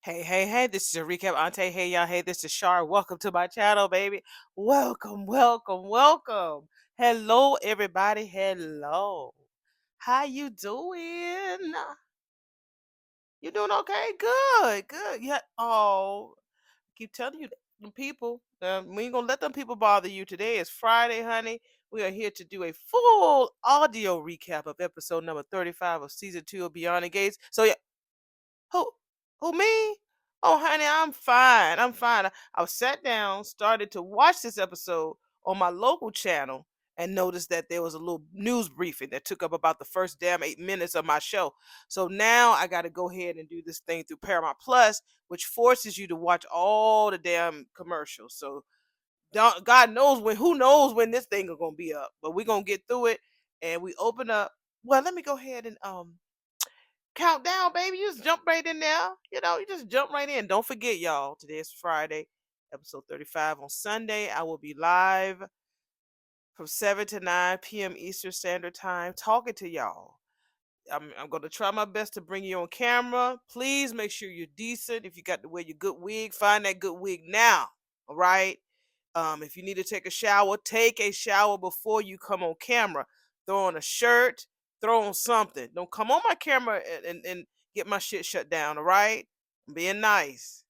Hey, hey, hey, this is a recap Auntie. Hey, y'all. Hey, this is Shar. Welcome to my channel, baby. Welcome, welcome, welcome. Hello, everybody. Hello. How you doing? You doing okay? Good, good. Yeah. Oh, keep telling you, them people. We ain't gonna let them people bother you. Today is Friday, honey. We are here to do a full audio recap of episode number 35 of season 2 of Beyond the Gates. So yeah, who? Who me? Oh, honey, I'm fine. I'm fine. I sat down, started to watch this episode on my local channel, and noticed that there was a little news briefing that took up about the first damn 8 minutes of my show. So now I got to go ahead and do this thing through Paramount Plus, which forces you to watch all the damn commercials. So God knows when, who knows when this thing is gonna be up, but we're gonna get through it. And we open up. Well, let me go ahead and countdown, baby. You just jump right in there. You just jump right in. Don't forget, y'all. Today is Friday, episode 35. On Sunday, I will be live from 7 to 9 p.m. Eastern Standard Time talking to y'all. I'm going to try my best to bring you on camera. Please make sure you're decent. If you got to wear your good wig, find that good wig now. All right. If you need to take a shower before you come on camera. Throw on a shirt, throw on something. Don't come on my camera and get my shit shut down. All right. I'm being nice.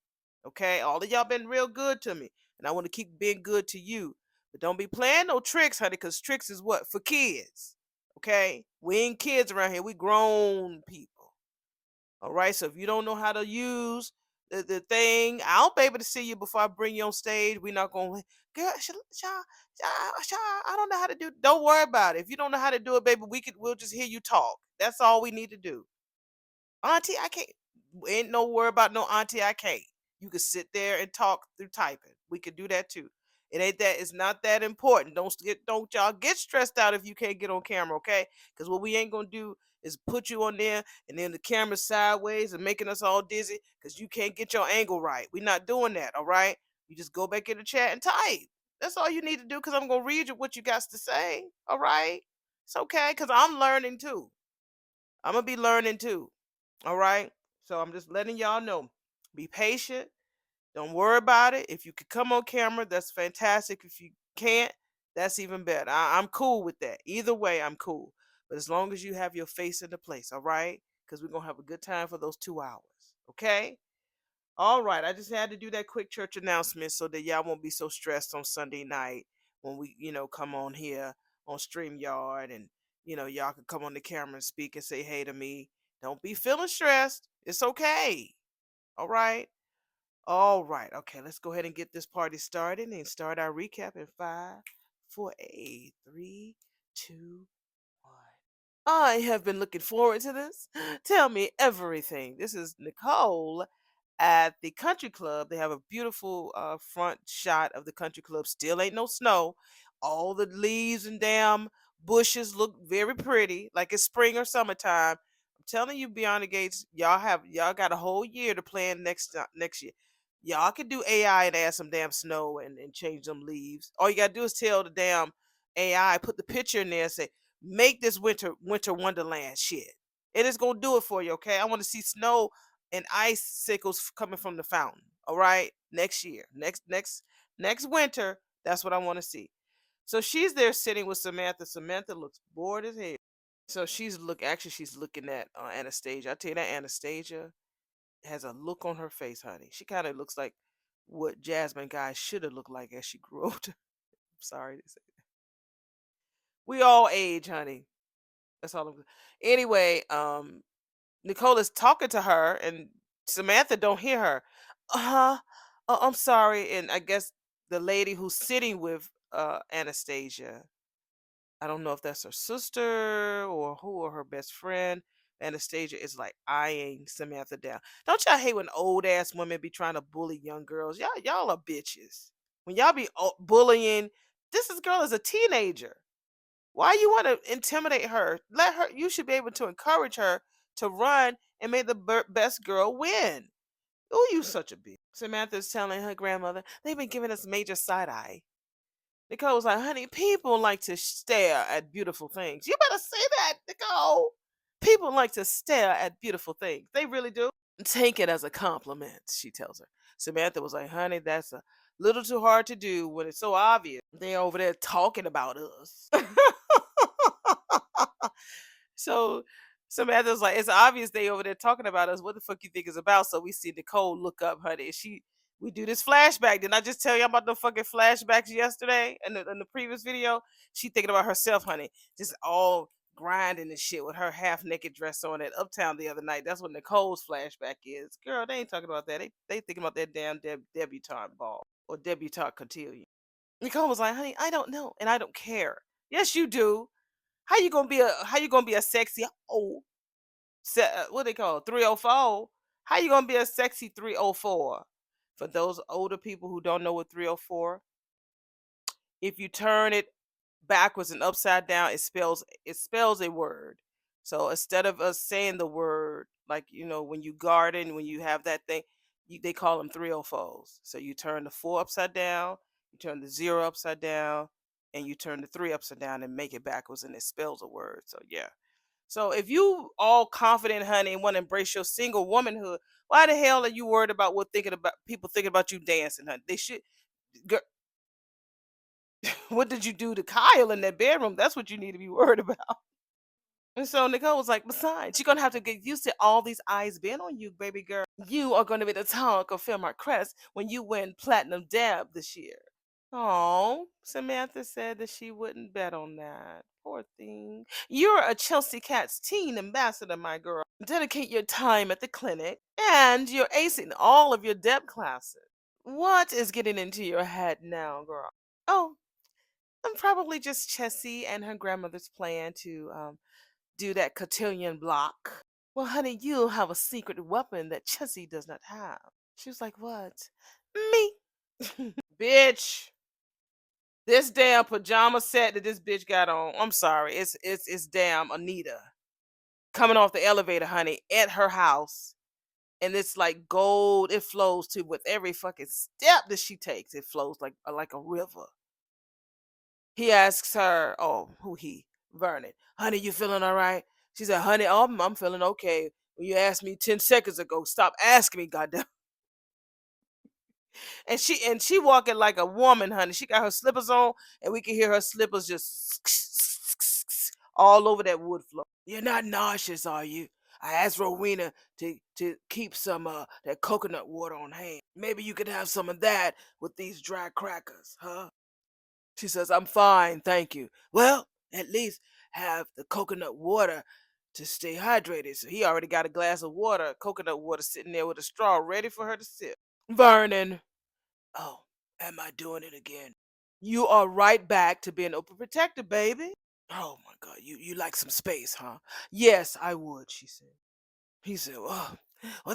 Okay. All of y'all been real good to me, and I want to keep being good to you. But don't be playing no tricks, honey, because tricks is what? For kids. Okay? We ain't kids around here. We grown people. All right? So if you don't know how to use the thing, I'll be able to see you before I bring you on stage. We're not going to, girl, I don't know how to do it. Don't worry about it. If you don't know how to do it, baby, we'll just hear you talk. That's all we need to do. Auntie, I can't. Ain't no worry about no auntie, I can't. You can sit there and talk through typing. We could do that too. It ain't that. It's not that important. Don't y'all get stressed out if you can't get on camera, okay? Because what we ain't gonna do is put you on there and then the camera's sideways and making us all dizzy because you can't get your angle right. We're not doing that, all right? You just go back in the chat and type. That's all you need to do because I'm gonna read you what you got to say, all right? It's okay because I'm learning too. I'm gonna be learning too. All right. So I'm just letting y'all know. Be patient. Don't worry about it. If you could come on camera, that's fantastic. If you can't, that's even better. I'm cool with that. Either way, I'm cool. But as long as you have your face in the place, all right? Because we're gonna have a good time for those 2 hours. Okay? All right. I just had to do that quick church announcement so that y'all won't be so stressed on Sunday night when we, come on here on StreamYard and y'all can come on the camera and speak and say hey to me. Don't be feeling stressed. It's okay. All right. All right. Okay, let's go ahead and get this party started and start our recap in 5, 4, 3, 2, 1. I have been looking forward to this. Tell me everything. This is Nicole at the country club. They have a beautiful front shot of the country club. Still ain't no snow. All the leaves and damn bushes look very pretty, like it's spring or summertime. I'm telling you, Beyond the Gates, y'all got a whole year to plan next year. Y'all can do AI and add some damn snow and change them leaves. All you gotta do is tell the damn AI, put the picture in there and say, make this winter wonderland shit. It is gonna do it for you, okay? I want to see snow and icicles coming from the fountain. All right, next year, next winter. That's what I want to see. So she's there sitting with Samantha. Samantha looks bored as hell. So she's looking at Anastasia. I tell you that Anastasia has a look on her face, honey. She kind of looks like what Jasmine guy should have looked like as she grew older. I'm sorry to say. We all age, honey. That's all I'm. Anyway, Nicole is talking to her, and Samantha don't hear her. Uh-huh. I'm sorry. And I guess the lady who's sitting with Anastasia, I don't know if that's her sister or who or her best friend. Anastasia is like eyeing Samantha down. Don't y'all hate when old ass women be trying to bully young girls? Y'all are bitches. When y'all be bullying, this girl is a teenager. Why you want to intimidate her? Let her. You should be able to encourage her to run and make the best girl win. Oh, you such a bitch. Samantha's telling her grandmother they've been giving us major side eye. Nicole's like, honey, people like to stare at beautiful things. You better say that, Nicole. People like to stare at beautiful things. They really do. Take it as a compliment, she tells her. Samantha was like, honey, that's a little too hard to do when it's so obvious. They're over there talking about us. So Samantha's like, it's obvious they over there talking about us. What the fuck you think it's about? So we see Nicole look up, honey. We do this flashback. Didn't I just tell you about the fucking flashbacks yesterday in the previous video? She thinking about herself, honey. Just all grinding and shit with her half naked dress on at Uptown the other night. That's what Nicole's flashback is. Girl, they ain't talking about that. They thinking about that damn debutante ball or debutante cotillion. Nicole was like, honey, I don't know and I don't care. Yes, you do. How you gonna be a sexy what they call 304? How you gonna be a sexy 304? For those older people who don't know what 304, if you turn it backwards and upside down, it spells a word. So instead of us saying the word like when you garden, when you have that thing, they call them 304s. So you turn the four upside down, you turn the zero upside down, and you turn the three upside down and make it backwards, and it spells a word. So yeah. So if you all confident, honey, and want to embrace your single womanhood, why the hell are you worried about what thinking about people thinking about you dancing, honey? They should. Girl, what did you do to Kyle in that bedroom? That's what you need to be worried about. And so Nicole was like, besides, you're gonna have to get used to all these eyes being on you, baby girl. You are gonna be the talk of Philmar Crest when you win Platinum Dab this year. Oh, Samantha said that she wouldn't bet on that. Poor thing. You're a Chelsea Cats teen ambassador, my girl. Dedicate your time at the clinic, and you're acing all of your deb classes. What is getting into your head now, girl? Oh, I'm probably just Chessie and her grandmother's plan to do that cotillion block. Well, honey, you have a secret weapon that Chessie does not have. She was like, what? Me. Bitch. This damn pajama set that this bitch got on. I'm sorry. It's damn Anita coming off the elevator, honey, at her house. And it's like gold. It flows to with every fucking step that she takes. It flows like a river. He asks her, oh, who he? Vernon. Honey, you feeling all right? She said, honey, I'm feeling okay. When you asked me 10 seconds ago, stop asking me, goddamn. And she walking like a woman, honey. She got her slippers on, and we can hear her slippers just all over that wood floor. You're not nauseous, are you? I asked Rowena to keep some that coconut water on hand. Maybe you could have some of that with these dry crackers, huh? She says, I'm fine, thank you. Well, at least have the coconut water to stay hydrated. So he already got a glass of water, coconut water sitting there with a straw ready for her to sip. Vernon. Oh, am I doing it again? You are right back to being open protector, baby. Oh my God, you like some space, huh? Yes, I would, she said. He said, well,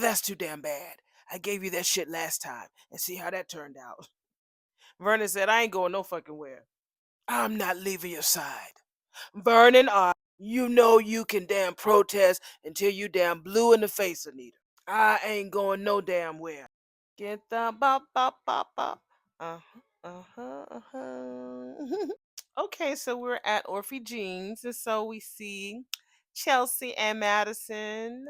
that's too damn bad. I gave you that shit last time, and see how that turned out. Vernon said, I ain't going no fucking where. I'm not leaving your side. Vernon, you know you can damn protest until you damn blue in the face, Anita. I ain't going no damn where. Get the bop bop bop bop. Uh-huh. Okay, so we're at Orphe Jeans, and so we see Chelsea and Madison.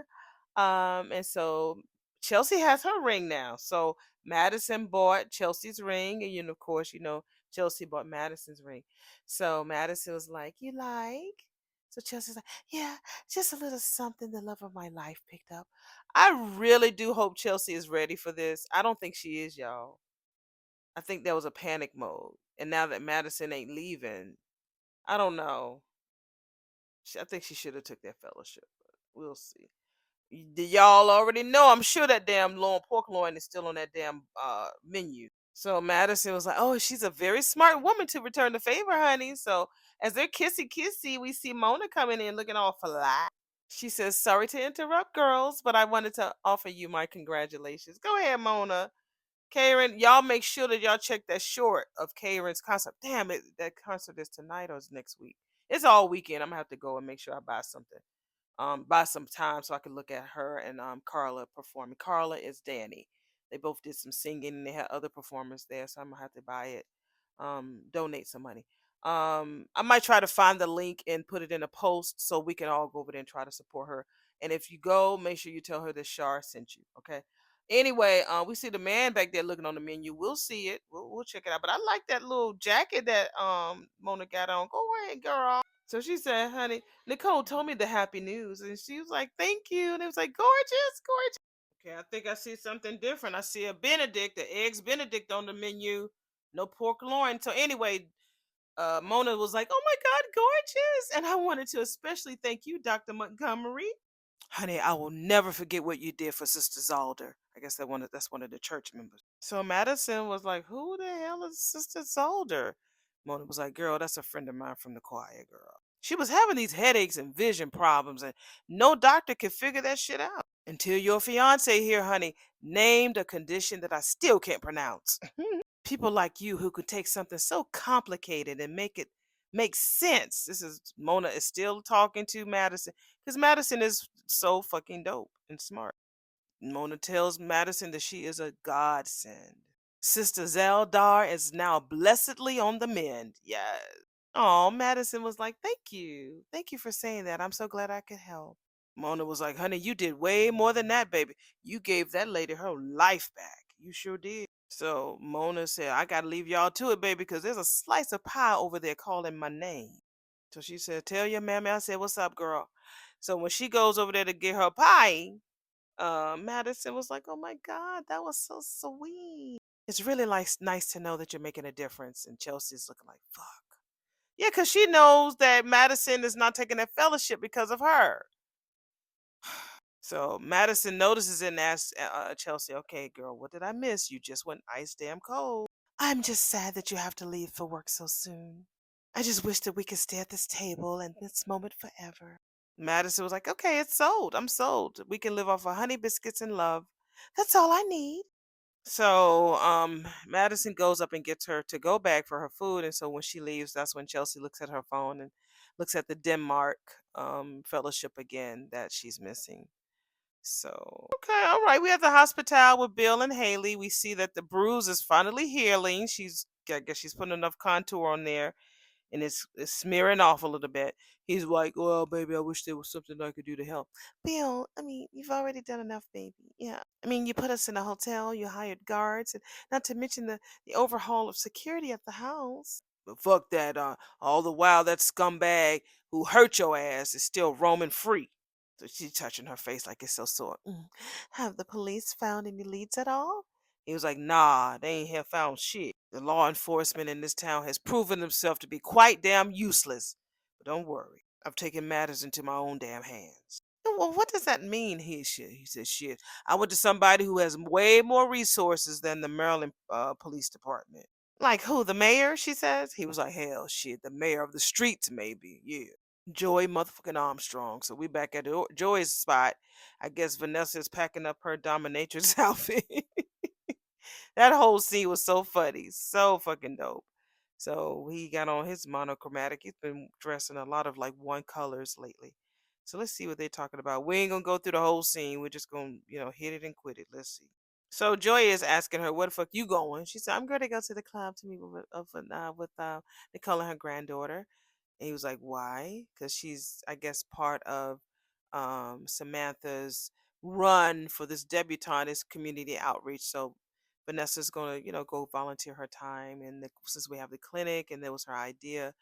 And so Chelsea has her ring now. So Madison bought Chelsea's ring, and of course, Chelsea bought Madison's ring. So Madison was like, "You like?" So Chelsea's like, "Yeah, just a little something the love of my life picked up." I really do hope Chelsea is ready for this. I don't think she is, y'all. I think there was a panic mode. And now that Madison ain't leaving, I don't know. I think she should have took that fellowship, but we'll see. Y'all already know. I'm sure that damn pork loin is still on that damn menu. So Madison was like, "Oh, she's a very smart woman to return the favor, honey." So as they're kissy kissy, we see Mona coming in looking all fly. She says, "Sorry to interrupt, girls, but I wanted to offer you my congratulations." Go ahead, Mona. Karen, y'all make sure that y'all check that short of Karen's concert. Damn it, that concert is tonight or is next week? It's all weekend. I'm gonna have to go and make sure I buy something. Buy some time so I can look at her and Carla performing. Carla is Danny. They both did some singing and they had other performers there, so I'm gonna have to buy it. Donate some money. I might try to find the link and put it in a post so we can all go over there and try to support her And if you go, make sure you tell her that Shar sent you. Okay. Anyway, we see the man back there looking on the menu. We'll see it. We'll check it out. But I like that little jacket that Mona got on. Go ahead, girl. So she said, honey, Nicole told me the happy news. And she was like, thank you. And it was like, gorgeous, gorgeous. Okay, I think I see something different. I see a Benedict, the eggs Benedict on the menu. No pork loin. So anyway, Mona was like, oh my God, gorgeous. And I wanted to especially thank you, Dr. Montgomery. Honey, I will never forget what you did for Sister Zalder. I guess that's one of the church members. So Madison was like, who the hell is Sister Zalder? Mona was like, girl, that's a friend of mine from the choir, girl. She was having these headaches and vision problems, and no doctor could figure that shit out. Until your fiance here, honey, named a condition that I still can't pronounce. People like you who could take something so complicated and make it make sense. This is Mona is still talking to Madison because Madison is so fucking dope and smart. Mona tells Madison that she is a godsend. Sister Zeldar is now blessedly on the mend. Yes. Oh, Madison was like, thank you. Thank you for saying that. I'm so glad I could help. Mona was like, honey, you did way more than that, baby. You gave that lady her life back. You sure did. So Mona said, I got to leave y'all to it, baby, because there's a slice of pie over there calling my name. So she said, tell your mammy. I said, what's up, girl? So when she goes over there to get her pie, Madison was like, oh my God, that was so sweet. It's really nice to know that you're making a difference. And Chelsea's looking like, fuck. Yeah, because she knows that Madison is not taking that fellowship because of her. So Madison notices it and asks Chelsea, okay, girl, what did I miss? You just went ice damn cold. I'm just sad that you have to leave for work so soon. I just wish that we could stay at this table and this moment forever. Madison was like, okay, it's sold. I'm sold. We can live off of honey biscuits and love. That's all I need. So Madison goes up and gets her to go bag for her food. And so when she leaves, that's when Chelsea looks at her phone and looks at the Denmark fellowship again that she's missing. So, okay, all right. We have the hospital with Bill and Haley. We see that the bruise is finally healing. I guess she's putting enough contour on there and it's smearing off a little bit. He's like, well, baby, I wish there was something I could do to help. Bill, I mean, you've already done enough, baby. Yeah. I mean, you put us in a hotel, you hired guards, and not to mention the overhaul of security at the house. But fuck that. All the while, that scumbag who hurt your ass is still roaming free. So she's touching her face like it's so sore. Have the police found any leads at all? He was like, nah, they ain't have found shit. The law enforcement in this town has proven themselves to be quite damn useless. But don't worry, I've taken matters into my own damn hands. Well, what does that mean? He said, shit. I went to somebody who has way more resources than the Maryland Police Department. Like who? The mayor? She says. He was like, hell, shit, the mayor of the streets, maybe. Yeah. Joy motherfucking Armstrong. So we back at Joy's spot. I guess Vanessa is packing up her dominatrix outfit. That whole scene was so funny, so fucking dope. So he got on his monochromatic. He's been dressing a lot of like one colors lately. So let's see what they're talking about. We ain't gonna go through the whole scene. We're just gonna, hit it and quit it. Let's see. So Joy is asking her, "Where the fuck you going?" She said, "I'm going to go to the club to meet with Nicole and her granddaughter." And he was like, "Why?" Because she's, I guess, part of Samantha's run for this debutante, this community outreach. So Vanessa's going to, go volunteer her time. And since we have the clinic and that was her idea,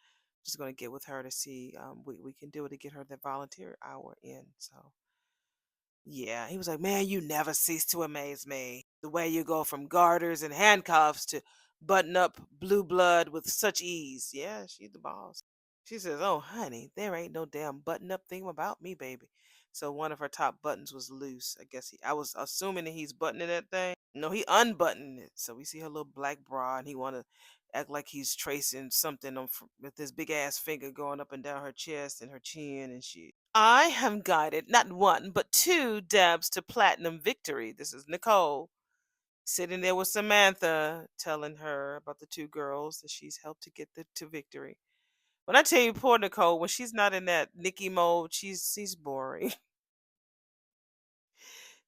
just going to get with her to see we can do it to get her the volunteer hour in. So yeah, he was like, man, you never cease to amaze me. The way you go from garters and handcuffs to button up blue blood with such ease. Yeah, she's the boss. She says, oh, honey, there ain't no damn button up thing about me, baby. So one of her top buttons was loose. I was assuming that he's buttoning that thing. No, he unbuttoned it. So we see her little black bra and he want to act like he's tracing something with his big ass finger going up and down her chest and her chin and shit. I have guided not one, but two Debs to platinum victory. This is Nicole sitting there with Samantha telling her about the two girls that she's helped to get to victory. When I tell you, poor Nicole, when she's not in that Nikki mode, she's boring.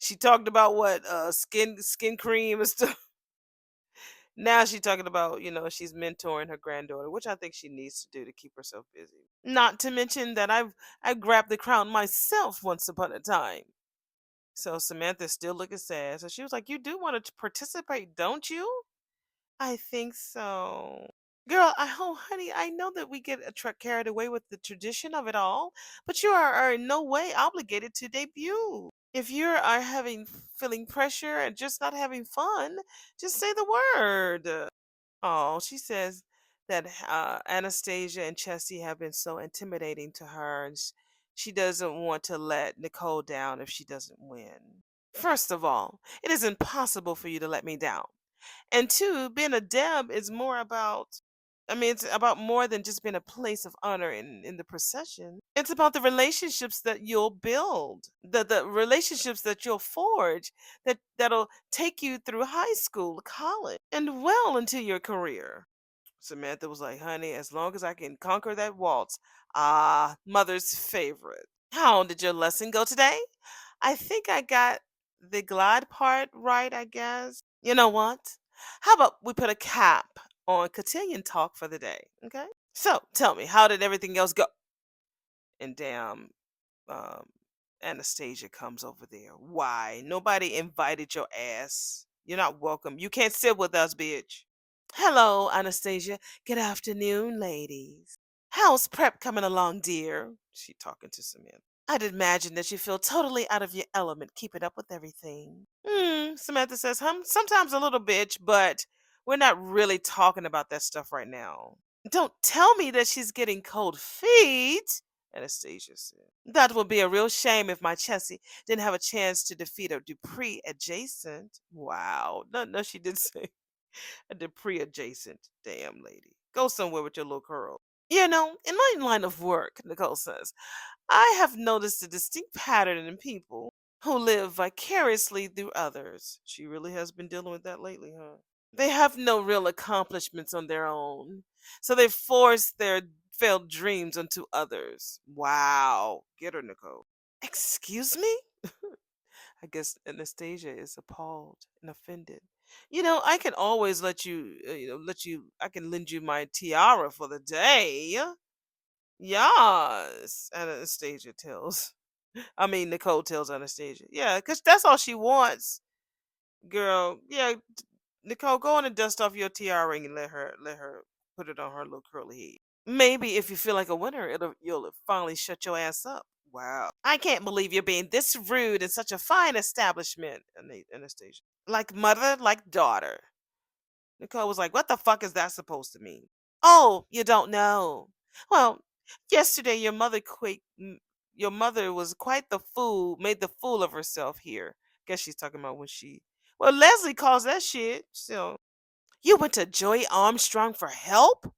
She talked about what skin cream and stuff. Now she's talking about, she's mentoring her granddaughter, which I think she needs to do to keep herself busy. Not to mention that I grabbed the crown myself once upon a time. So Samantha's still looking sad. So she was like, "You do want to participate, don't you?" I think so. Girl, honey, I know that we get carried away with the tradition of it all, but you are in no way obligated to debut. If you are feeling pressure and just not having fun, just say the word. Oh, she says that Anastasia and Chessie have been so intimidating to her, and she doesn't want to let Nicole down if she doesn't win. First of all, it is impossible for you to let me down. And two, being a Deb is more about, it's about more than just being a place of honor in the procession. It's about the relationships that you'll build, the relationships that you'll forge, that'll take you through high school, college, and well into your career. Samantha was like, "Honey, as long as I can conquer that waltz, mother's favorite." How did your lesson go today? I think I got the glide part right, I guess. You know what? How about we put a cap on cotillion talk for the day, okay? So tell me, how did everything else go? And damn, um, Anastasia comes over there. Why? Nobody invited your ass. You're not welcome. You can't sit with us, bitch. Hello, Anastasia. Good afternoon, ladies. How's prep coming along, dear? She talking to Samantha. I'd imagine that you feel totally out of your element keeping up with everything. Samantha says, sometimes a little bitch, but we're not really talking about that stuff right now. Don't tell me that she's getting cold feet, Anastasia said. That would be a real shame if my Chessie didn't have a chance to defeat a Dupree adjacent. Wow. No, she didn't say a Dupree adjacent. Damn, lady. Go somewhere with your little curl. In my line of work, Nicole says, I have noticed a distinct pattern in people who live vicariously through others. She really has been dealing with that lately, huh? They have no real accomplishments on their own, so they force their failed dreams onto others. Wow. Get her, Nicole. Excuse me? I guess Anastasia is appalled and offended. I can always I can lend you my tiara for the day. Yes, Anastasia tells. Nicole tells Anastasia. Yeah, because that's all she wants, girl. Yeah, Nicole, go on and dust off your tiara and let her put it on her little curly head. Maybe if you feel like a winner, you'll finally shut your ass up. Wow. I can't believe you're being this rude in such a fine establishment, Anastasia. Like mother, like daughter. Nicole was like, "What the fuck is that supposed to mean?" Oh, you don't know. Well, yesterday your mother was quite the fool, made the fool of herself here. Guess she's talking about when she. Well, Leslie calls that shit. So, you went to Joy Armstrong for help?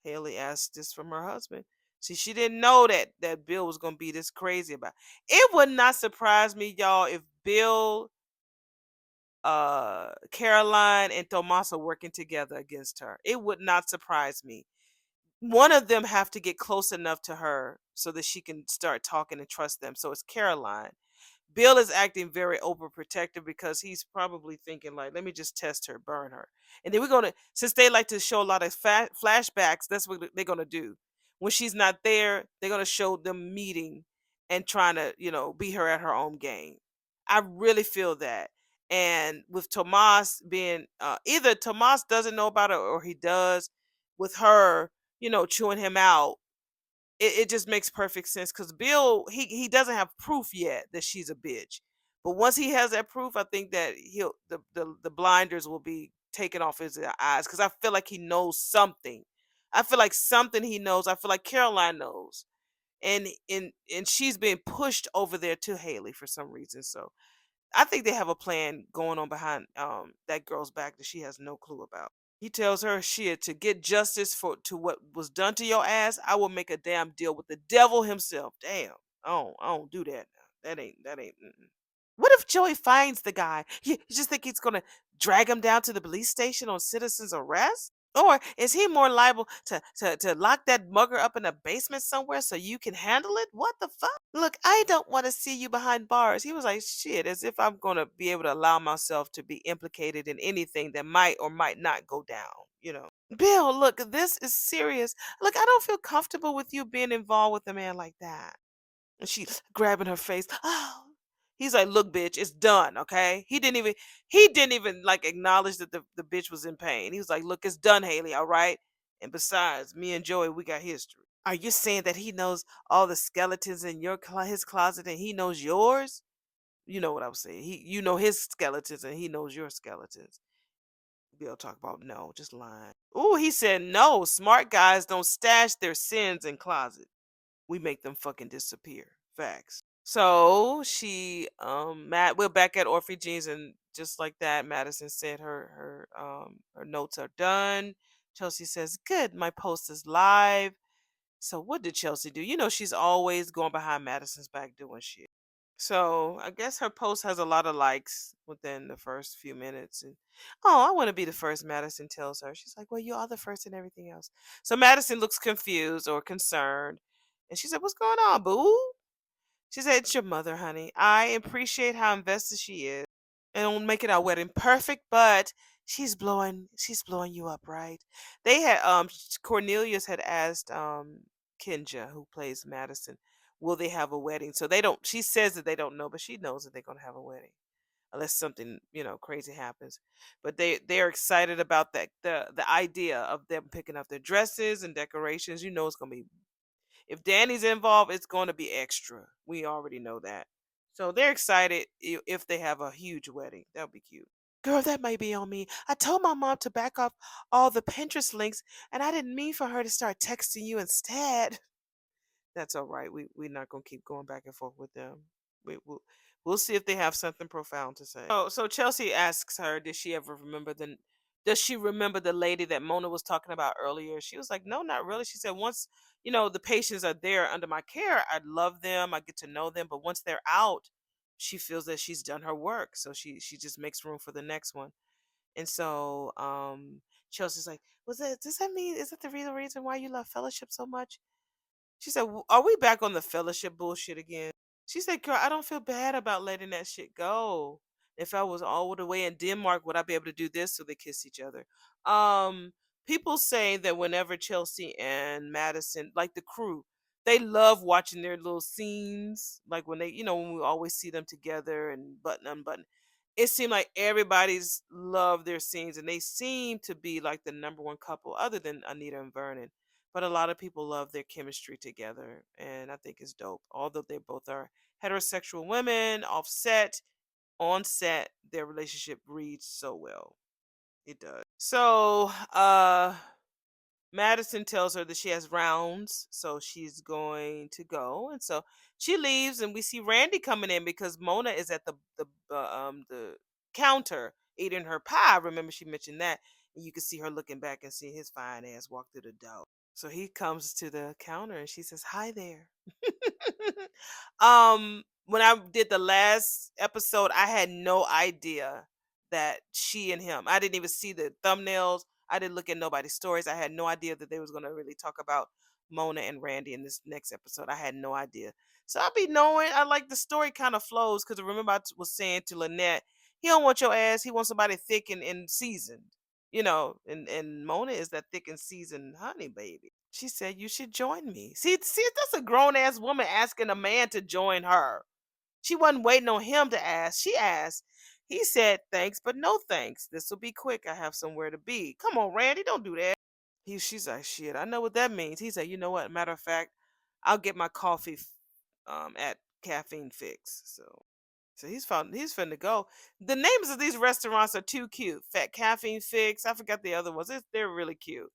Haley asked this from her husband. See, she didn't know that Bill was going to be this crazy about it. It would not surprise me, y'all, if Bill, Caroline, and Tomas are working together against her. It would not surprise me. One of them have to get close enough to her so that she can start talking and trust them. So it's Caroline. Bill is acting very overprotective because he's probably thinking like, let me just test her, burn her. And then we're going to, since they like to show a lot of flashbacks, that's what they're going to do. When she's not there, they're going to show them meeting and trying to, beat her at her own game. I really feel that. And with Tomas being, either Tomas doesn't know about it or he does, with her, chewing him out, it just makes perfect sense because Bill he doesn't have proof yet that she's a bitch, but once he has that proof, I think that the blinders will be taken off his eyes because I feel like he knows something. I feel like something he knows. I feel like Caroline knows, and she's being pushed over there to Haley for some reason. So I think they have a plan going on behind that girl's back that she has no clue about. He tells her, shit, to get justice to what was done to your ass, I will make a damn deal with the devil himself. Damn. I don't do that now. That ain't. Mm-mm. What if Joey finds the guy? You just think he's gonna drag him down to the police station on citizen's arrest? Or is he more liable to lock that mugger up in a basement somewhere so you can handle it? What the fuck? Look, I don't want to see you behind bars. He was like, shit, as if I'm going to be able to allow myself to be implicated in anything that might or might not go down. Bill, look, this is serious. Look, I don't feel comfortable with you being involved with a man like that. And she grabbing her face. Oh, he's like, look, bitch, it's done. Okay. He didn't even like acknowledge that the bitch was in pain. He was like, look, it's done, Haley. All right. And besides, me and Joey, we got history. Are you saying that he knows all the skeletons in his closet and he knows yours? You know what I was saying. You know his skeletons and he knows your skeletons. Bill talk about no, just lying. Ooh, he said no. Smart guys don't stash their sins in closet. We make them fucking disappear. Facts. So Matt, we're back at Orphe Jeans, and just like that, Madison said her notes are done. Chelsea says, "Good, my post is live." So what did Chelsea do? You know she's always going behind Madison's back doing shit. So I guess her post has a lot of likes within the first few minutes. And oh, I want to be the first, Madison tells her. She's like, well, you are the first and everything else. So Madison looks confused or concerned. And she said, what's going on, boo? She said, it's your mother, honey. I appreciate how invested she is. And don't make it our wedding perfect, but she's blowing you up, right? They had Cornelius had asked Kinja, who plays Madison, will they have a wedding? So they don't she says that they don't know, but she knows that they're gonna have a wedding. Unless something, crazy happens. But they're excited about that the idea of them picking up their dresses and decorations. You know it's gonna be if Danny's involved, it's gonna be extra. We already know that. So they're excited if they have a huge wedding. That'll be cute. Girl, that may be on me. I told my mom to back off all the Pinterest links, and I didn't mean for her to start texting you instead. That's all right. We're not gonna keep going back and forth with them. We'll see if they have something profound to say. Oh, so Chelsea asks her, does she remember the lady that Mona was talking about earlier? She was like, no, not really. She said once the patients are there under my care, I love them, I get to know them, but once they're out, she feels that she's done her work, so she just makes room for the next one. And so Chelsea's like, does that mean is that the reason why you love fellowship so much? She said, are we back on the fellowship bullshit again? She said, girl, I don't feel bad about letting that shit go. If I was all the way in Denmark, would I be able to do this? So they kiss each other. Um, People say that whenever Chelsea and Madison, like the crew, they love watching their little scenes. Like when when we always see them together and button unbutton. It seemed like everybody's loved their scenes and they seem to be like the number one couple other than Anita and Vernon, but a lot of people love their chemistry together, and I think it's dope. Although they both are heterosexual women, offset, on set, their relationship reads so well. It does. So, Madison tells her that she has rounds, so she's going to go, and so she leaves, and we see Randy coming in because Mona is at the counter eating her pie. Remember, she mentioned that, and you can see her looking back and see his fine ass walk through the door. So he comes to the counter and she says, "Hi there." When I did the last episode, I had no idea that she and him. I didn't even see the thumbnails. I didn't look at nobody's stories. I had no idea that they was gonna really talk about Mona and Randy in this next episode. I had no idea. So I'll be knowing. I like the story kind of flows because remember was saying to Lynette, he don't want your ass. He wants somebody thick and seasoned. And Mona is that thick and seasoned honey baby. She said, you should join me. See, that's a grown ass woman asking a man to join her. She wasn't waiting on him to ask. She asked. He said, thanks, but no thanks. This will be quick. I have somewhere to be. Come on, Randy, don't do that. She's like, shit, I know what that means. He said, you know what? Matter of fact, I'll get my coffee at Caffeine Fix. So he's finna go. The names of these restaurants are too cute. Fat Caffeine Fix. I forgot the other ones. They're really cute.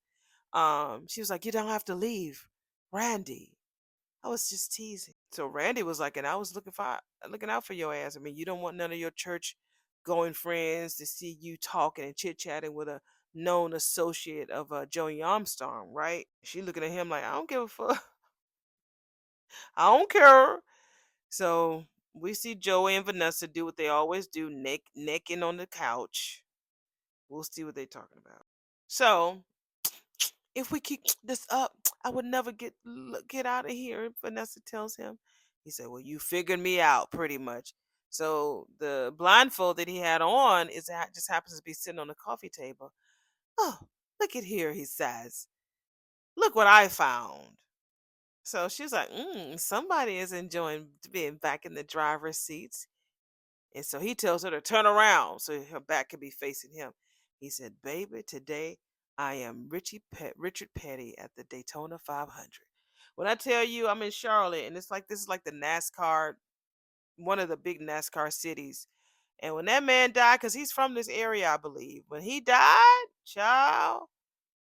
She was like, you don't have to leave, Randy. I was just teasing. So Randy was like, and I was looking out for your ass. I mean, you don't want none of your church going friends to see you talking and chit chatting with a known associate of Joey Armstrong, right? She looking at him like, I don't give a fuck. I don't care. So we see Joey and Vanessa do what they always do, necking on the couch. We'll see what they're talking about. So If we keep this up, I would never get out of here. Vanessa tells him. He said, "Well, you figured me out pretty much." So the blindfold that he had on just happens to be sitting on the coffee table. Oh, look at here, he says. Look what I found. So she's like, somebody is enjoying being back in the driver's seats. And so he tells her to turn around so her back can be facing him. He said, "Baby, today I am Richard Petty at the Daytona 500. When I tell you I'm in Charlotte, and it's like this is like the NASCAR, one of the big NASCAR cities. And when that man died, because he's from this area, I believe, when he died, child,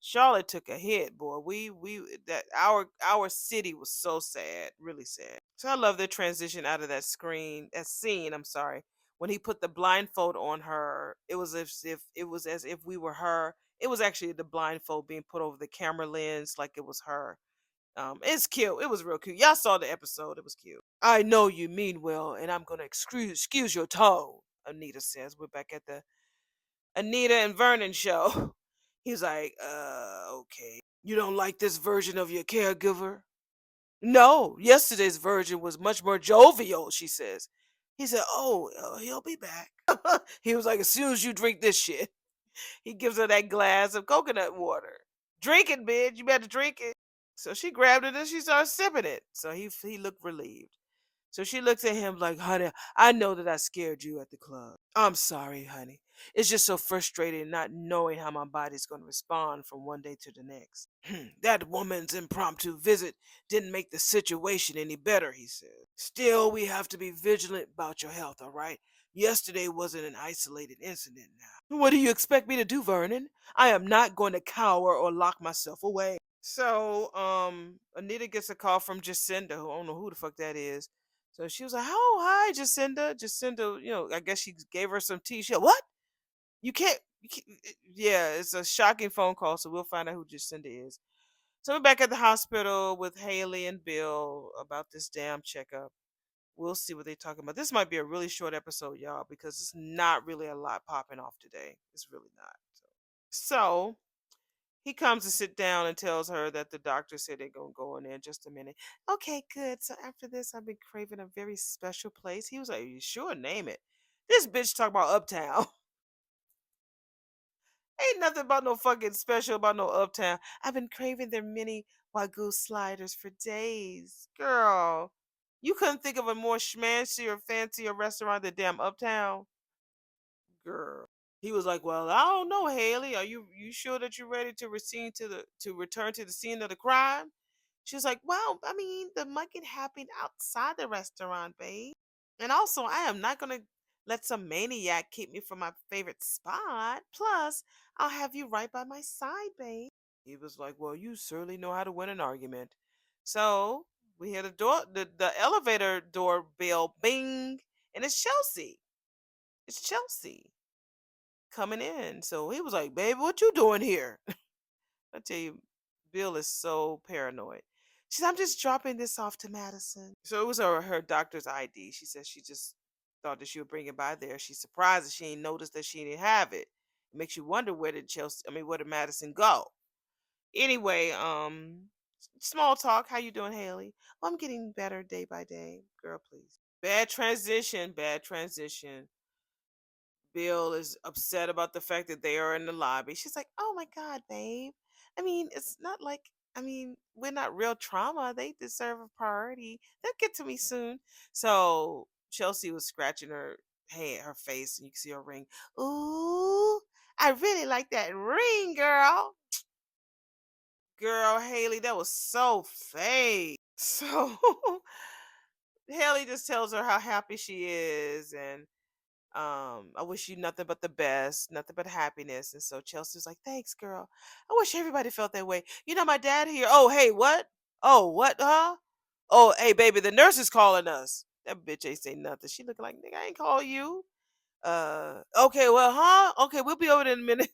Charlotte took a hit, boy. We that our city was so sad, really sad. So I love the transition out of that scene. I'm sorry, when he put the blindfold on her. It was as if we were her. It was actually the blindfold being put over the camera lens, like it was her. It's cute. It was real cute. Y'all saw the episode. It was cute. I know you mean well, and I'm gonna excuse your tone. Anita says. We're back at the Anita and Vernon show. He's like, okay. You don't like this version of your caregiver? No, yesterday's version was much more jovial, she says. He said, oh, he'll be back. He was like, as soon as you drink this shit, he gives her that glass of coconut water. Drink it, bitch. You better drink it. So she grabbed it and she started sipping it. So he looked relieved. So she looks at him like, honey, I know that I scared you at the club. I'm sorry, honey. It's just so frustrating not knowing how my body's going to respond from one day to the next. That woman's impromptu visit didn't make the situation any better, he said. Still, we have to be vigilant about your health, all right? Yesterday wasn't an isolated incident now. What do you expect me to do, Vernon? I am not going to cower or lock myself away. So, Anita gets a call from Jacinda, who I don't know who the fuck that is. So she was like, "Oh, hi, Jacinda." Jacinda, I guess she gave her some tea. She, what? Yeah, it's a shocking phone call. So we'll find out who Jacinda is. So we're back at the hospital with Haley and Bill about this damn checkup. We'll see what they're talking about. This might be a really short episode, y'all, because it's not really a lot popping off today. It's really not. So he comes to sit down and tells her that the doctor said they're gonna go in there in just a minute. Okay, good. So after this, I've been craving a very special place. He was like, "You sure? Name it." This bitch talking about Uptown. Ain't nothing about no fucking special about no Uptown. I've been craving their mini wagyu sliders for days, girl. You couldn't think of a more schmancy or fancier restaurant than damn Uptown, girl. He was like, "Well, I don't know, Haley. Are you sure that you're ready to return to the scene of the crime?" She was like, "Well, I mean, the mugging happened outside the restaurant, babe. And also, I am not gonna let some maniac keep me from my favorite spot. Plus, I'll have you right by my side, babe." He was like, "Well, you certainly know how to win an argument." So we hear the elevator doorbell bing, and it's Chelsea. It's Chelsea coming in. So he was like, "Baby, what you doing here?" I tell you, Bill is so paranoid. She said, "I'm just dropping this off to Madison." So it was her doctor's ID. She said she just thought that she would bring it by there. She's surprised that she ain't noticed that she didn't have it. It makes you wonder where did Madison go? Anyway, small talk. How you doing, Haley? "Oh, I'm getting better day by day. Girl, please." Bad transition, bad transition. Bill is upset about the fact that they are in the lobby. She's like, "Oh my God, babe. I mean, it's not like, we're not real trauma. They deserve a priority. They'll get to me soon." So Chelsea was scratching her hand, her face, and you can see her ring. "Ooh, I really like that ring, girl." Girl, Haley, that was so fake. So Haley just tells her how happy she is, and I wish you nothing but the best, nothing but happiness. And so Chelsea was like, "Thanks, girl. I wish everybody felt that way. You know, my dad here." "Oh, hey, what? Oh, what, huh? Oh, hey, baby, the nurse is calling us." That bitch ain't say nothing. She looking like, "Nigga, I ain't call you." Okay, well, huh? Okay, we'll be over there in a minute.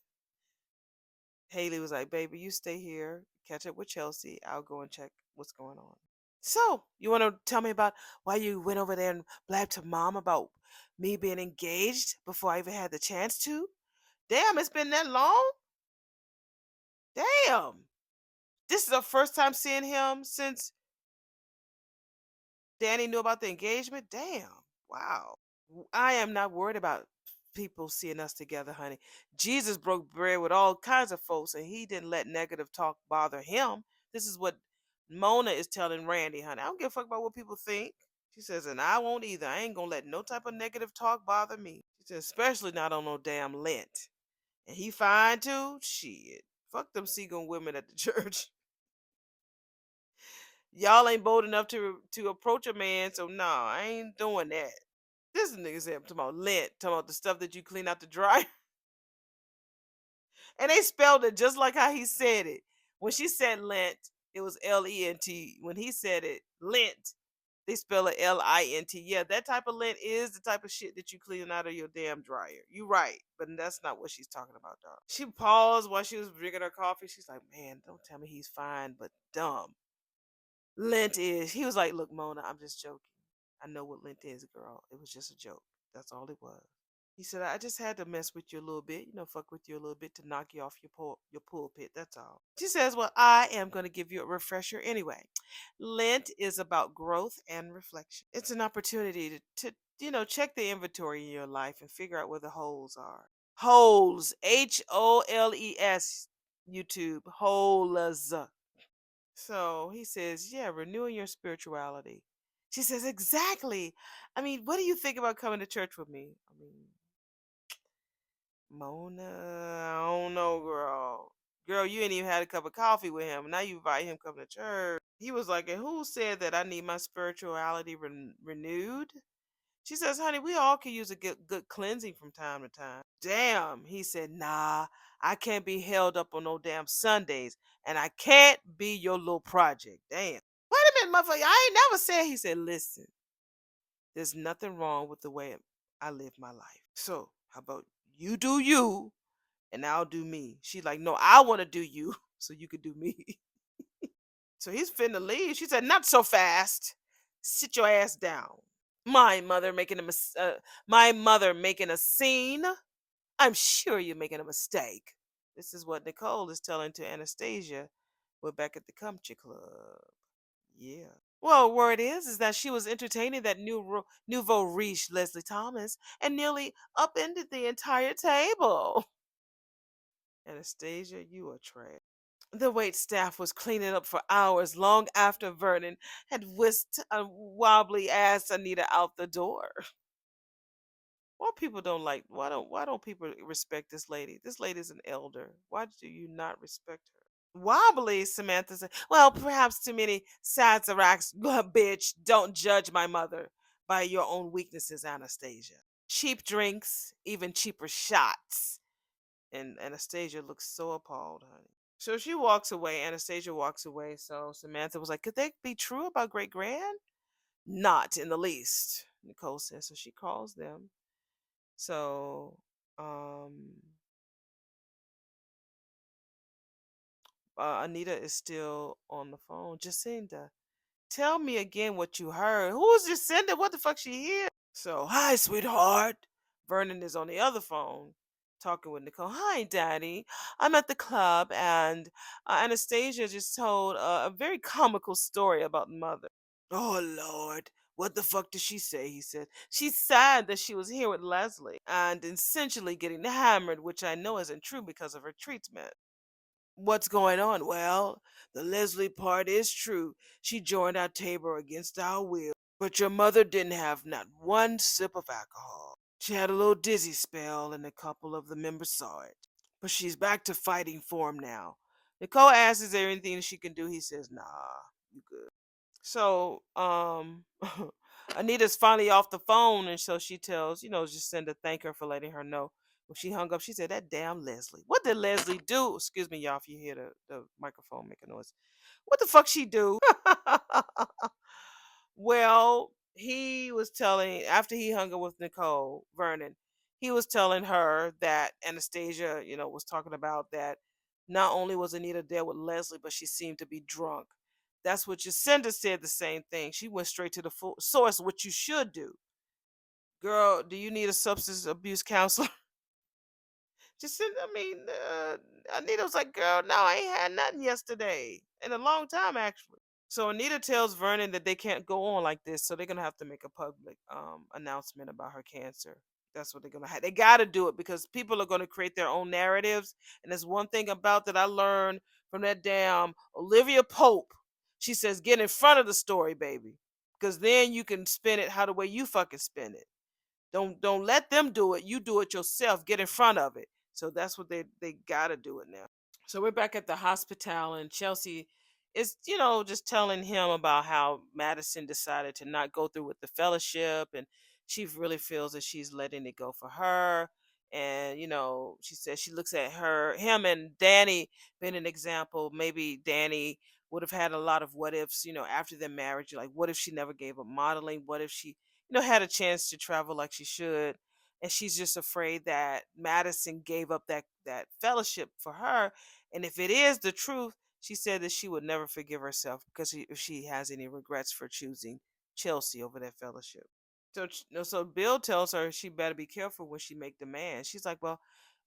Haley was like, "Baby, you stay here, catch up with Chelsea. I'll go and check what's going on." So, you want to tell me about why you went over there and blabbed to mom about me being engaged before I even had the chance to? Damn, it's been that long? Damn. This is the first time seeing him since Danny knew about the engagement. Damn. Wow. I am not worried about people seeing us together, honey. Jesus broke bread with all kinds of folks, and he didn't let negative talk bother him. This is what Mona is telling Randy, honey. I don't give a fuck about what people think. She says, and I won't either. I ain't gonna let no type of negative talk bother me. She says, especially not on no damn Lent. And he fine too? Shit. Fuck them seagull women at the church. Y'all ain't bold enough to approach a man, so nah, I ain't doing that. This nigga said talking about lint, talking about the stuff that you clean out the dryer. And they spelled it just like how he said it. When she said lint, it was Lent. When he said it, lint, they spell it Lint. Yeah, that type of lint is the type of shit that you clean out of your damn dryer. You right, but that's not what she's talking about, dog. She paused while she was drinking her coffee. She's like, man, don't tell me he's fine, but dumb. Lint is. He was like, look, Mona, I'm just joking. I know what lint is, girl. It was just a joke. That's all it was. He said, I just had to mess with you a little bit, fuck with you a little bit to knock you off your pulpit. That's all. She says, well, I am going to give you a refresher anyway. Lent is about growth and reflection. It's an opportunity to check the inventory in your life and figure out where the holes are. Holes, Holes, YouTube, holes. So he says, yeah, renewing your spirituality. She says, exactly. I mean, what do you think about coming to church with me? I mean, Mona, I don't know, girl. Girl, you ain't even had a cup of coffee with him. Now you invite him come to church. He was like, and who said that I need my spirituality renewed? She says, honey, we all can use a good cleansing from time to time. Damn. He said, nah, I can't be held up on no damn Sundays. And I can't be your little project. Damn. Wait a minute, motherfucker. I ain't never said. He said, listen, there's nothing wrong with the way I live my life. So, how about you do you and I'll do me? She's like, no, I want to do you so you could do me. So he's finna leave. She said, not so fast. Sit your ass down. My mother making a scene. I'm sure you're making a mistake. This is what Nicole is telling to Anastasia. We're back at the Cumchi Club. Yeah. Well, word is that she was entertaining that nouveau riche Leslie Thomas and nearly upended the entire table. Anastasia, you are trash. The wait staff was cleaning up for hours long after Vernon had whisked a wobbly ass Anita out the door. Why don't people respect this lady? This lady's an elder. Why do you not respect her? Wobbly, Samantha said. Well, perhaps too many Sazeracs, bitch. Don't judge my mother by your own weaknesses, Anastasia. Cheap drinks, even cheaper shots. And Anastasia looks so appalled, honey. So she walks away. Anastasia walks away. So Samantha was like, could they be true about Great Grand? Not in the least, Nicole says. So she calls them. So, um, Anita is still on the phone. Jacinda, tell me again what you heard. Who's Jacinda? What the fuck she here? So, hi, sweetheart. Vernon is on the other phone talking with Nicole. Hi, Daddy. I'm at the club, and Anastasia just told a very comical story about Mother. Oh, Lord. What the fuck did she say? He said. She's sad that she was here with Leslie and essentially getting hammered, which I know isn't true because of her treatment. What's going on? Well, the Leslie part is true. She joined our table against our will. But your mother didn't have not one sip of alcohol. She had a little dizzy spell, and a couple of the members saw it. But she's back to fighting form now. Nicole asks, is there anything she can do? He says, nah, you good. So, Anita's finally off the phone, and so she tells, Jacinda thank her for letting her know. When she hung up, she said, that damn Leslie. What did Leslie do? Excuse me, y'all, if you hear the microphone make a noise. What the fuck she do? Well, he was telling, after he hung up with Nicole, Vernon, he was telling her that Anastasia, was talking about that not only was Anita there with Leslie, but she seemed to be drunk. That's what Jacinda said, the same thing. She went straight to the source, what you should do. Girl, do you need a substance abuse counselor? Jacinda, Anita was like, girl, no, I ain't had nothing yesterday. in a long time, actually. So Anita tells Vernon that they can't go on like this, so they're gonna have to make a public announcement about her cancer. That's what they're gonna have. They gotta do it because people are gonna create their own narratives. And there's one thing about that I learned from that damn Olivia Pope. She says, get in front of the story, baby. Because then you can spin it how the way you fucking spin it. Don't let them do it. You do it yourself. Get in front of it. So that's what they gotta do it now. So we're back at the hospital, and Chelsea is, just telling him about how Madison decided to not go through with the fellowship, and she really feels that she's letting it go for her. And she says she looks at him and Danny being an example. Maybe Danny would have had a lot of what ifs, after their marriage. Like, what if she never gave up modeling? What if she, had a chance to travel like she should? And she's just afraid that Madison gave up that fellowship for her, and if it is the truth, she said that she would never forgive herself because if she has any regrets for choosing Chelsea over that fellowship. So, so Bill tells her she better be careful when she make demands. She's like, well,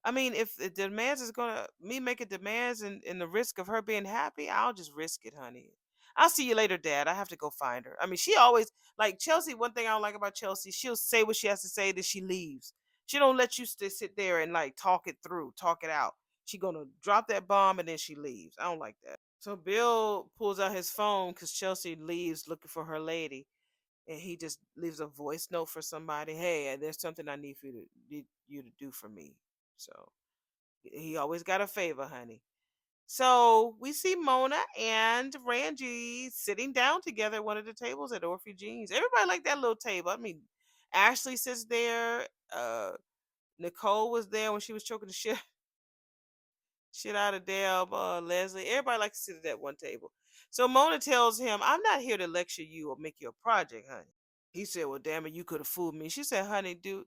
I mean, if the demands is gonna me making demands and the risk of her being happy, I'll just risk it, honey. I'll see you later, Dad. I have to go find her. I mean, she always like Chelsea. One thing I don't like about Chelsea, she'll say what she has to say, then she leaves. She don't let you sit there and like talk it through, talk it out. She gonna drop that bomb and then she leaves. I don't like that. So Bill pulls out his phone because Chelsea leaves looking for her lady, and he just leaves a voice note for somebody. Hey, there's something I need for you to do for me. So he always got a favor, honey. So we see Mona and Randy sitting down together at one of the tables at Orphe Jeans. Everybody liked that little table. I mean, Ashley sits there. Nicole was there when she was choking the shit out of damn Leslie. Everybody likes to sit at that one table. So Mona tells him, I'm not here to lecture you or make you a project, honey. He said, well, damn it, you could have fooled me. She said, honey, do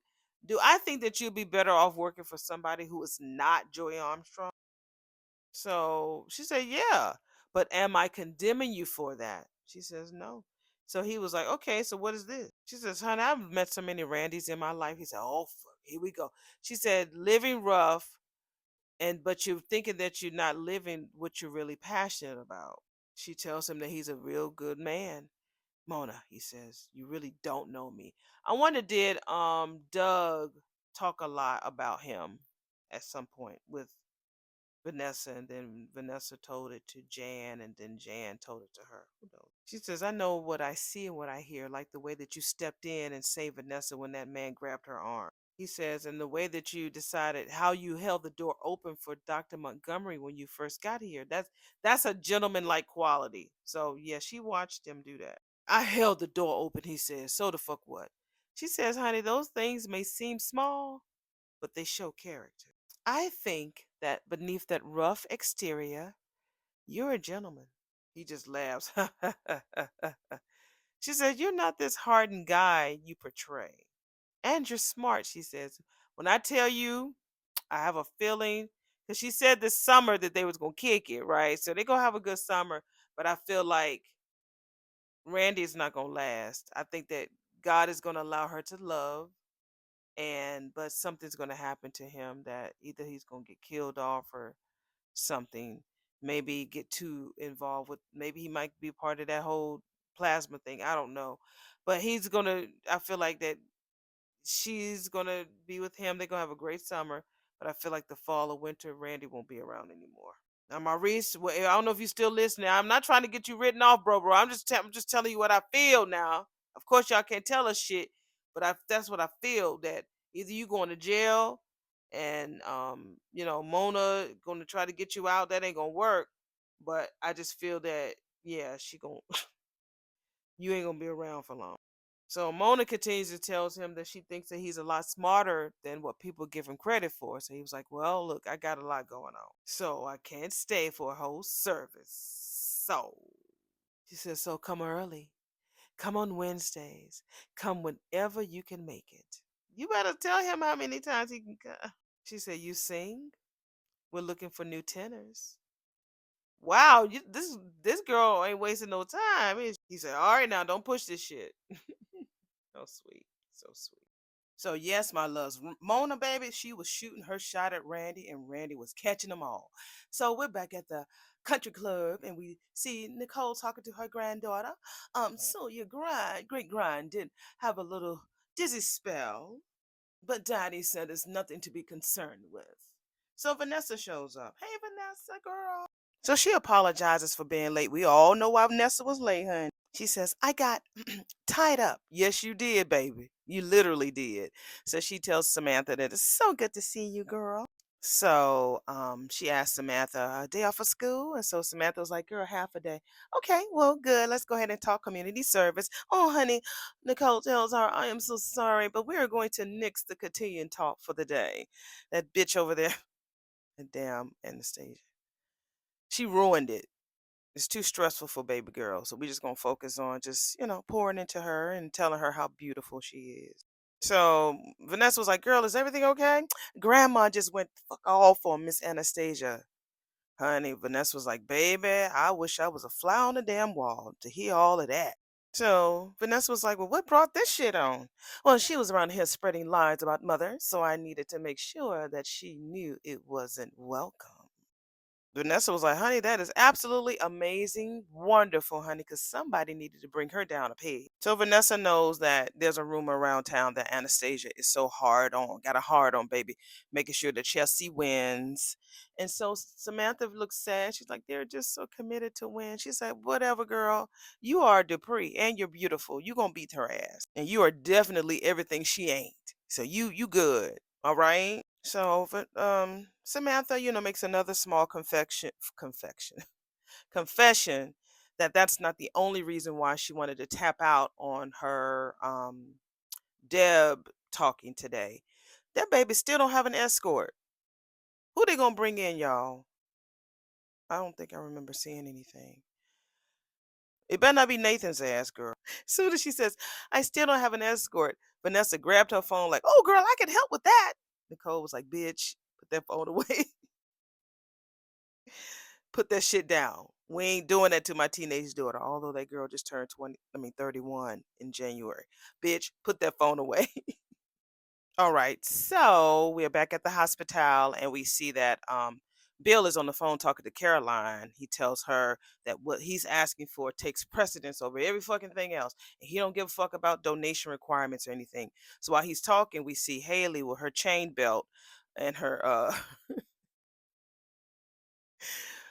I think that you'd be better off working for somebody who is not Joy Armstrong? So she said, yeah, but am I condemning you for that? She says, no. So he was like, okay, so what is this? She says, honey, I've met so many Randys in my life. He said, oh, here we go. She said, living rough, but you're thinking that you're not living what you're really passionate about. She tells him that he's a real good man. Mona, he says, you really don't know me. I wonder, did Doug talk a lot about him at some point with Vanessa, and then Vanessa told it to Jan, and then Jan told it to her. Who knows? She says, I know what I see and what I hear, like the way that you stepped in and saved Vanessa when that man grabbed her arm. He says, and the way that you decided how you held the door open for Dr. Montgomery when you first got here. That's a gentleman-like quality. So yeah, she watched him do that. I held the door open, he says. So the fuck what? She says, honey, those things may seem small, but they show character. I think that beneath that rough exterior, you're a gentleman. He just laughs. She said, you're not this hardened guy you portray. And you're smart, she says. When I tell you, I have a feeling, because she said this summer that they was going to kick it, right? So they're going to have a good summer, but I feel like Randy is not going to last. I think that God is going to allow her to love, but something's going to happen to him that either he's going to get killed off or something, maybe get too involved with, maybe he might be part of that whole plasma thing, I don't know, but I feel like that she's gonna be with him, they're gonna have a great summer, but I feel like the fall or winter Randy won't be around anymore. Now, Maurice, well, I don't know if you're still listening. I'm not trying to get you written off, bro. I'm just telling you what I feel now. Of course, y'all can't tell us shit, but that's what I feel. That either you going to jail, and Mona going to try to get you out. That ain't gonna work. But I just feel that yeah, she going you ain't gonna be around for long. So Mona continues to tells him that she thinks that he's a lot smarter than what people give him credit for. So he was like, well, look, I got a lot going on. So I can't stay for a whole service. So she says, so come early. Come on Wednesdays. Come whenever you can make it. You better tell him how many times he can come. She said, you sing? We're looking for new tenors. Wow, this girl ain't wasting no time. He said, all right now, don't push this shit. So sweet. So sweet. So yes, my loves, Mona baby, she was shooting her shot at Randy, and Randy was catching them all. So we're back at the country club, and we see Nicole talking to her granddaughter. So your great grind did have a little dizzy spell, but Daddy said it's nothing to be concerned with. So Vanessa shows up. Hey, Vanessa, girl. So she apologizes for being late. We all know why Vanessa was late, honey. She says, I got tied up. Yes, you did, baby. You literally did. So she tells Samantha that it's so good to see you, girl. So she asked Samantha a day off of school. And so Samantha was like, girl, half a day. Okay, well, good. Let's go ahead and talk community service. Oh, honey, Nicole tells her, I am so sorry, but we are going to nix the cotillion talk for the day. That bitch over there, the damn Anastasia. She ruined it. It's too stressful for baby girl. So we just gonna focus on just, pouring into her and telling her how beautiful she is. So Vanessa was like, girl, is everything okay? Grandma just went fuck off on Miss Anastasia. Honey, Vanessa was like, baby, I wish I was a fly on the damn wall to hear all of that. So Vanessa was like, well, what brought this shit on? Well, she was around here spreading lies about mother, so I needed to make sure that she knew it wasn't welcome. Vanessa was like, honey, that is absolutely amazing. Wonderful, honey, because somebody needed to bring her down a peg. So Vanessa knows that there's a rumor around town that Anastasia is so hard on, got a hard on, baby, making sure that Chelsea wins. And so Samantha looks sad. She's like, they're just so committed to win. She's like, whatever, girl. You are Dupree and you're beautiful. You going to beat her ass. And you are definitely everything she ain't. So you good. All right. So, Samantha, makes another small confession that that's not the only reason why she wanted to tap out on her Deb talking today. That baby still don't have an escort. Who they gonna bring in, y'all? I don't think I remember seeing anything. It better not be Nathan's ass, girl. Soon as she says, I still don't have an escort, Vanessa grabbed her phone like, oh, girl, I can help with that. Nicole was like, bitch, put that phone away. Put that shit down. We ain't doing that to my teenage daughter, although that girl just turned 31 in January. Bitch, put that phone away. All right. So we're back at the hospital and we see that Bill is on the phone talking to Caroline. He tells her that what he's asking for takes precedence over every fucking thing else. And he don't give a fuck about donation requirements or anything. So while he's talking, we see Haley with her chain belt and her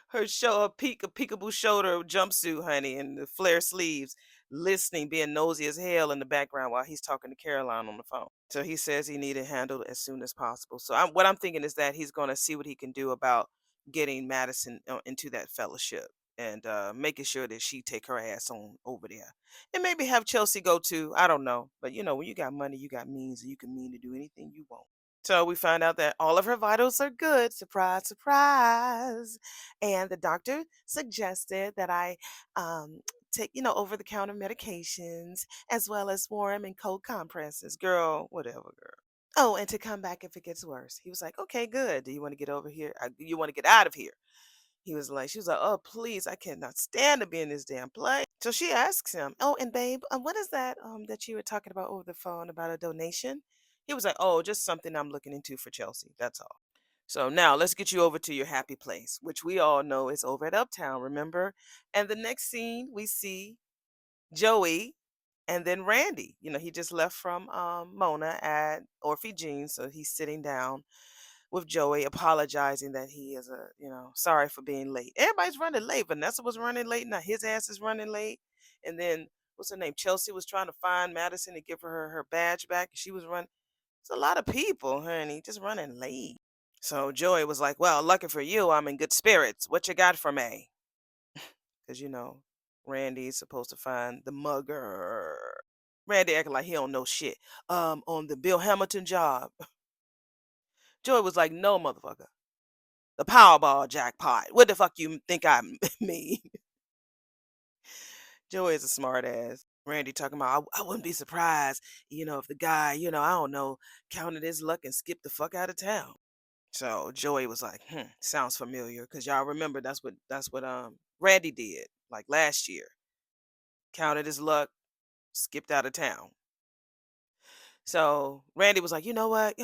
her peekaboo shoulder jumpsuit, honey, and the flare sleeves, listening, being nosy as hell in the background while he's talking to Caroline on the phone. So he says he needed handled as soon as possible. So what I'm thinking is that he's going to see what he can do about getting Madison into that fellowship and making sure that she take her ass on over there, and maybe have Chelsea go too. I don't know, but when you got money, you got means, and you can mean to do anything you want. So we find out that all of her vitals are good. Surprise, surprise. And the doctor suggested that I take, over the counter medications as well as warm and cold compresses. Girl, whatever, girl. Oh, and to come back if it gets worse. He was like, okay, good. Do you want to get over here? You want to get out of here? She was like, oh, please, I cannot stand to be in this damn place. So she asks him, oh, and babe, what is that that you were talking about over the phone about a donation? He was like, oh, just something I'm looking into for Chelsea. That's all. So now let's get you over to your happy place, which we all know is over at Uptown, remember? And the next scene, we see Joey and then Randy. He just left from Mona at Orphe Jean, so he's sitting down with Joey, apologizing that he is sorry for being late. Everybody's running late. Vanessa was running late. Now his ass is running late. And then what's her name? Chelsea was trying to find Madison to give her badge back. She was running. It's a lot of people, honey, just running late. So Joey was like, well, lucky for you, I'm in good spirits. What you got for me? Because, Randy's supposed to find the mugger. Randy acting like he don't know shit. On the Bill Hamilton job. Joey was like, no, motherfucker. The Powerball jackpot. What the fuck you think I mean? Joey is a smart ass. Randy talking about, I wouldn't be surprised, if the guy, I don't know, counted his luck and skipped the fuck out of town. So Joey was like, sounds familiar. Cause y'all remember that's what Randy did like last year. Counted his luck, skipped out of town. So Randy was like, you know what?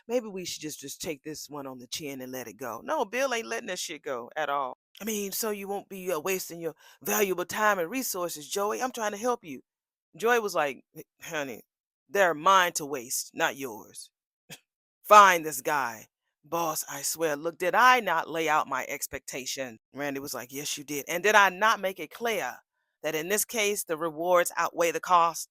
Maybe we should just take this one on the chin and let it go. No, Bill ain't letting that shit go at all. I mean, so you won't be wasting your valuable time and resources, Joey. I'm trying to help you. Joey was like, honey, they're mine to waste, not yours. Find this guy. Boss, I swear, look, did I not lay out my expectation? Randy was like, yes, you did. And did I not make it clear that in this case, the rewards outweigh the cost?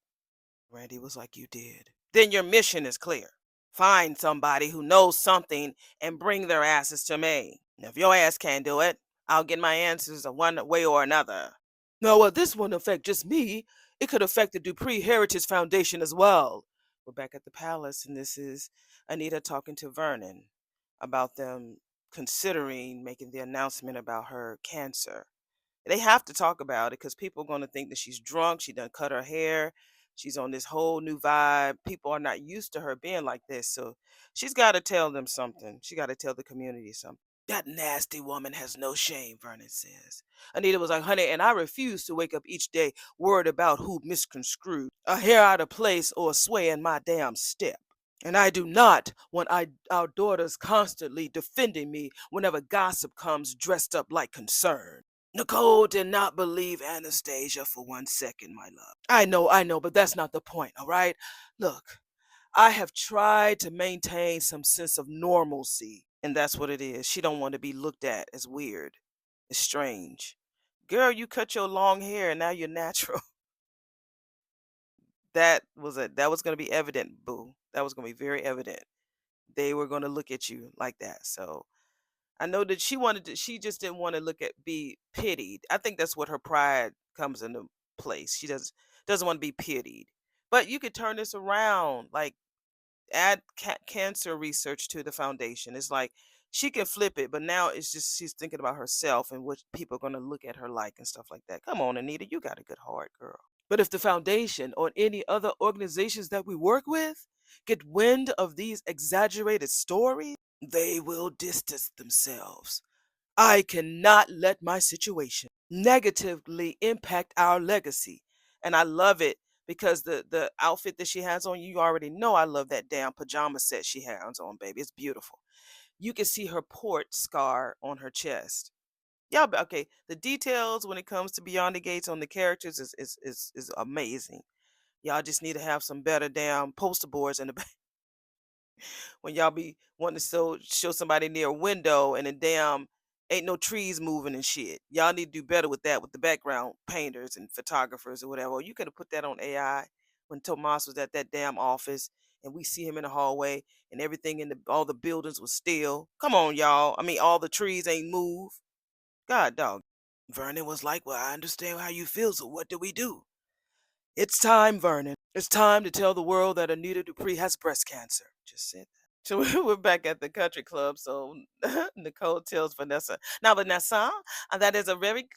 Randy was like, you did. Then your mission is clear. Find somebody who knows something and bring their asses to me. If your ass can't do it, I'll get my answers one way or another. No, well, this won't affect just me. It could affect the Dupree Heritage Foundation as well. We're back at the palace, and this is Anita talking to Vernon about them considering making the announcement about her cancer. They have to talk about it because people are going to think that she's drunk. She done cut her hair. She's on this whole new vibe. People are not used to her being like this. So she's got to tell them something. She got to tell the community something. That nasty woman has no shame, Vernon says. Anita was like, honey, and I refuse to wake up each day worried about who misconstrued a hair out of place or a sway in my damn step. And I do not want our daughters constantly defending me whenever gossip comes dressed up like concern. Nicole did not believe Anastasia for 1 second, my love. I know, but that's not the point, all right? Look, I have tried to maintain some sense of normalcy, and that's what it is. She don't want to be looked at as weird. It's strange. Girl, you cut your long hair and now you're natural. That was going to be evident, boo. That was going to be very evident. They were going to look at you like that. So I know that she just didn't want to be pitied. I think that's what her pride comes into place. She doesn't want to be pitied. But you could turn this around, like add cancer research to the foundation. It's like she can flip it, but now it's just she's thinking about herself and what people are going to look at her like and stuff like that. Come on, Anita, you got a good heart, girl. But if the foundation or any other organizations that we work with get wind of these exaggerated stories, they will distance themselves. I cannot let my situation negatively impact our legacy. And I love it because the outfit that she has on, you already know I love that damn pajama set she has on, baby. It's beautiful. You can see her port scar on her chest. Yeah, but okay. The details when it comes to Beyond the Gates on the characters is amazing. Y'all just need to have some better damn poster boards in the when y'all be wanting to show somebody near a window and the damn ain't no trees moving and shit. Y'all need to do better with that with the background painters and photographers or whatever. Or you could have put that on AI when Tomas was at that damn office and we see him in the hallway and everything in all the buildings was still. Come on, y'all. I mean, all the trees ain't moved. God dog. Vernon was like, well, I understand how you feel, so what do we do? It's time, Vernon. It's time to tell the world that Anita Dupree has breast cancer. Just said that. So we're back at the country club. So Nicole tells Vanessa, now Vanessa, that is a very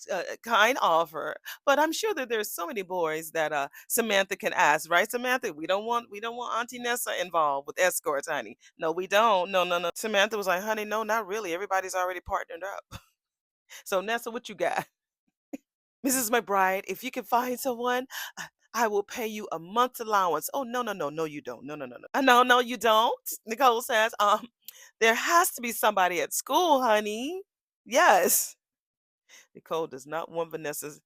kind offer, but I'm sure that there's so many boys that Samantha can ask, right, Samantha? We don't want Auntie Nessa involved with escorts, honey. No, we don't. No, no, no. Samantha was like, honey, no, not really. Everybody's already partnered up. So Nessa, what you got? Mrs. McBride, if you can find someone, I will pay you a month's allowance. Oh, no, no, no, no, you don't. No, no, no, no. No, no, you don't. Nicole says, there has to be somebody at school, honey. Yes. Nicole does not want Vanessa's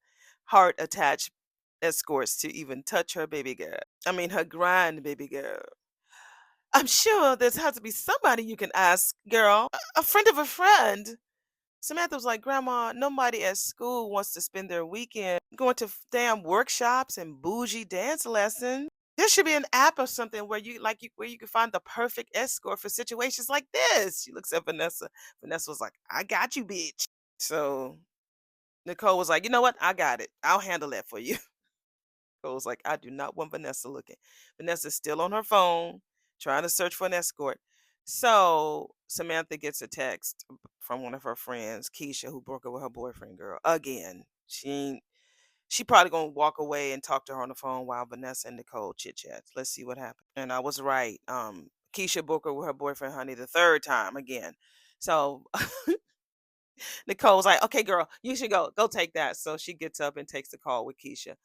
heart attached escorts to even touch her baby girl. I mean, her grind baby girl. I'm sure there has to be somebody you can ask, girl. A friend of a friend. Samantha was like, Grandma, nobody at school wants to spend their weekend going to damn workshops and bougie dance lessons. There should be an app or something where you can find the perfect escort for situations like this. She looks at Vanessa. Vanessa was like, I got you, bitch. So Nicole was like, you know what? I got it. I'll handle that for you. Nicole was like, I do not want Vanessa looking. Vanessa's still on her phone trying to search for an escort. So Samantha gets a text from one of her friends, Keisha, who broke up with her boyfriend girl again. She probably gonna walk away and talk to her on the phone while Vanessa and Nicole chit chats. Let's see what happens. And I was right. Keisha broke up with her boyfriend, honey, the third time again. So Nicole was like, okay, girl, you should go take that. So she gets up and takes the call with Keisha.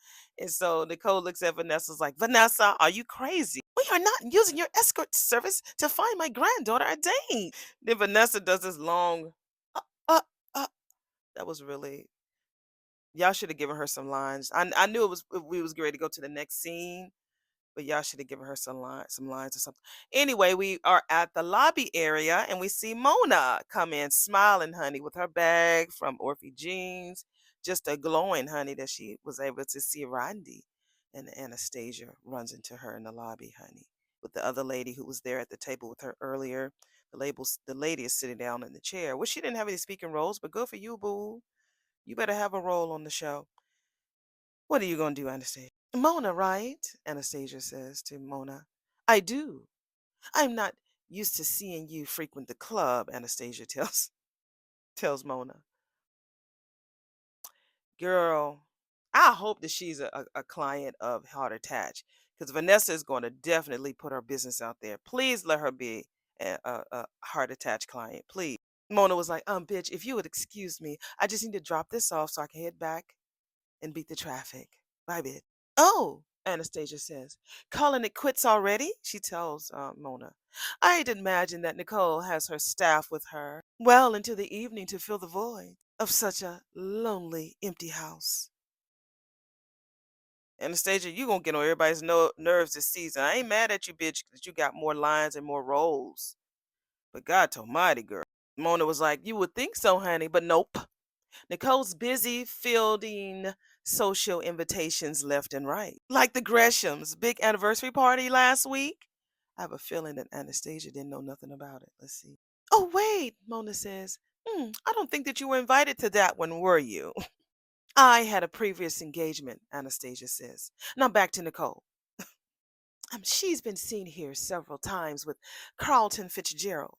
And so Nicole looks at Vanessa's like, Vanessa, are you crazy? are not using your escort service to find my granddaughter Dane. Then Vanessa does this long, uh, uh, uh. That was really, y'all should have given her some lines. I knew it was, we was ready to go to the next scene, but y'all should have given her some lines or something. Anyway, we are at the lobby area and we see Mona come in smiling, honey, with her bag from Orphe Jeans, just a glowing, honey, that she was able to see Randy. And Anastasia runs into her in the lobby, honey, with the other lady who was there at the table with her earlier. The lady is sitting down in the chair. Well, she didn't have any speaking roles, but good for you, boo. You better have a role on the show. What are you going to do, Anastasia? Mona, right? Anastasia says to Mona. I do. I'm not used to seeing you frequent the club, Anastasia tells Mona. Girl, I hope that she's a client of Heart Attach because Vanessa is going to definitely put her business out there. Please let her be a Heart Attach client, please. Mona was like, bitch, if you would excuse me, I just need to drop this off so I can head back and beat the traffic. Bye, bitch. Oh, Anastasia says, calling it quits already? She tells Mona. I'd imagine that Nicole has her staff with her well into the evening to fill the void of such a lonely, empty house. Anastasia, you gonna get on everybody's nerves this season. I ain't mad at you, bitch, that you got more lines and more roles. But God almighty, girl. Mona was like, you would think so, honey, but nope. Nicole's busy fielding social invitations left and right, like the Greshams' big anniversary party last week. I have a feeling that Anastasia didn't know nothing about it. Let's see. Oh, wait, Mona says. I don't think that you were invited to that one, were you? I had a previous engagement, Anastasia says. Now back to Nicole. She's been seen here several times with Carlton Fitzgerald.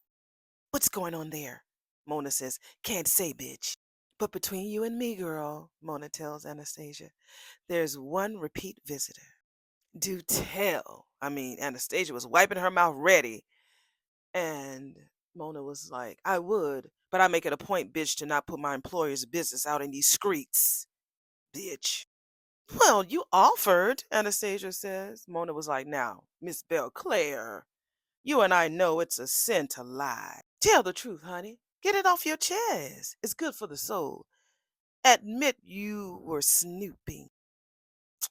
What's going on there? Mona says. Can't say, bitch. But between you and me, girl, Mona tells Anastasia, there's one repeat visitor. Do tell. Anastasia was wiping her mouth ready. And Mona was like, I would, but I make it a point, bitch, to not put my employer's business out in these streets. Bitch. Well, you offered, Anastasia says. Mona was like, now, Miss Belclaire, you and I know it's a sin to lie. Tell the truth, honey. Get it off your chest. It's good for the soul. Admit you were snooping.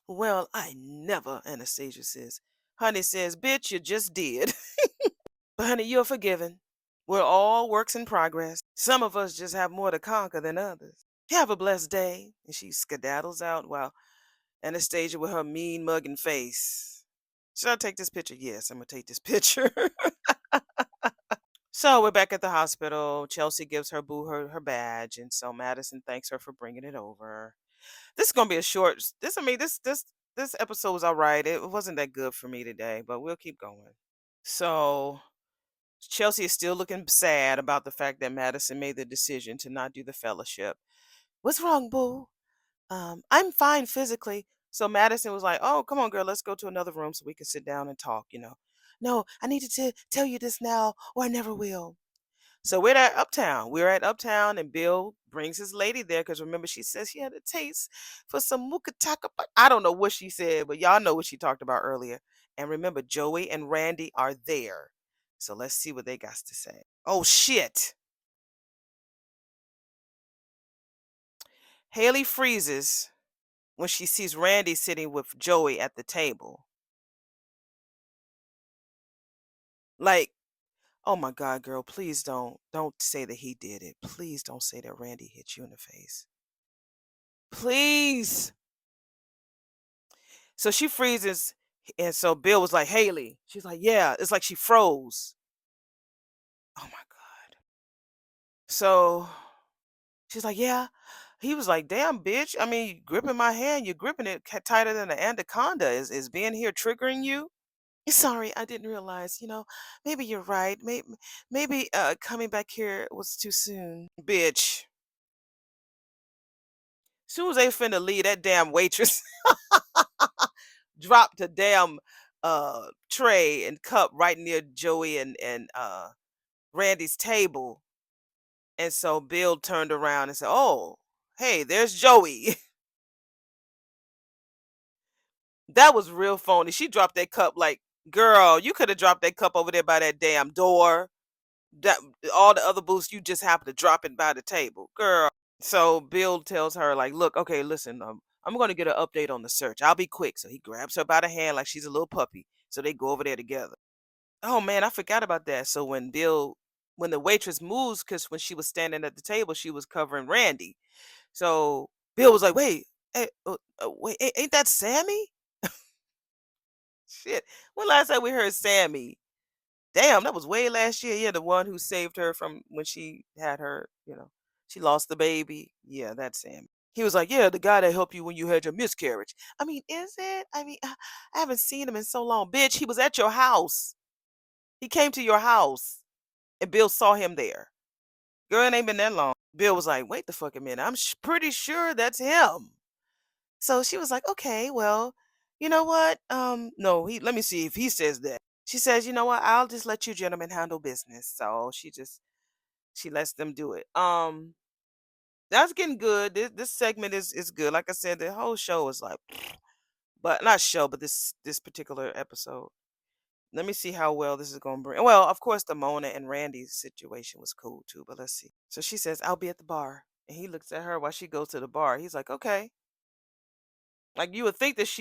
Well, I never, Anastasia says. Honey says, bitch, you just did. But honey, you're forgiven. We're all works in progress. Some of us just have more to conquer than others. Have a blessed day. And she skedaddles out while Anastasia with her mean mugging face. Should I take this picture? Yes, I'm going to take this picture. So we're back at the hospital. Chelsea gives her boo her badge. And so Madison thanks her for bringing it over. This is gonna be a short. This episode was all right. It wasn't that good for me today, but we'll keep going. So Chelsea is still looking sad about the fact that Madison made the decision to not do the fellowship. What's wrong, boo? I'm fine physically. So Madison was like, "Oh, come on, girl, let's go to another room so we can sit down and talk." No, I needed to tell you this now, or I never will. So we're at Uptown. We're at Uptown, and Bill brings his lady there because remember, she says she had a taste for some mukataka. I don't know what she said, but y'all know what she talked about earlier. And remember, Joey and Randy are there. So let's see what they got to say. Oh, shit. Haley freezes when she sees Randy sitting with Joey at the table. Like, oh my God, girl, please don't say that he did it. Please don't say that Randy hit you in the face. Please. So she freezes, and so Bill was like, Haley. She's like, yeah. It's like she froze. Oh my God. So she's like, yeah. He was like, damn, bitch. You gripping my hand. You're gripping it tighter than an anaconda. Is being here triggering you? Sorry, I didn't realize. Maybe you're right. Maybe coming back here was too soon. Bitch. Soon as they finna leave, that damn waitress dropped a damn tray and cup right near Joey and Randy's table. And so Bill turned around and said, "Oh, hey, there's Joey." That was real phony. She dropped that cup like Girl, you could have dropped that cup over there by that damn door. That all the other booths, you just happen to drop it by the table, girl. So Bill tells her, like, look, okay, listen, I'm gonna get an update on the search. I'll be quick. So he grabs her by the hand like she's a little puppy. So they go over there together. Oh man, I forgot about that. So when the waitress moves, because when she was standing at the table, she was covering Randy. So Bill was like, wait, wait, ain't that Sammy? Shit. When last time we heard Sammy? Damn, that was way last year. Yeah, the one who saved her from when she had her, she lost the baby. Yeah, that's Sammy. He was like, yeah, the guy that helped you when you had your miscarriage. I mean, is it? I mean, I haven't seen him in so long. Bitch, he was at your house. He came to your house and Bill saw him there. Girl, it ain't been that long. Bill was like, wait the fucking minute. I'm pretty sure that's him. So she was like, okay, well, you know what? No, let me see if he says that. She says, you know what? I'll just let you gentlemen handle business. So she lets them do it. That's getting good. This segment is good. Like I said, the whole show is like, but not show, but this particular episode. Let me see how well this is going to bring. Well, of course, the Mona and Randy's situation was cool too, but let's see. So she says, I'll be at the bar. And he looks at her while she goes to the bar. He's like, okay. Like you would think that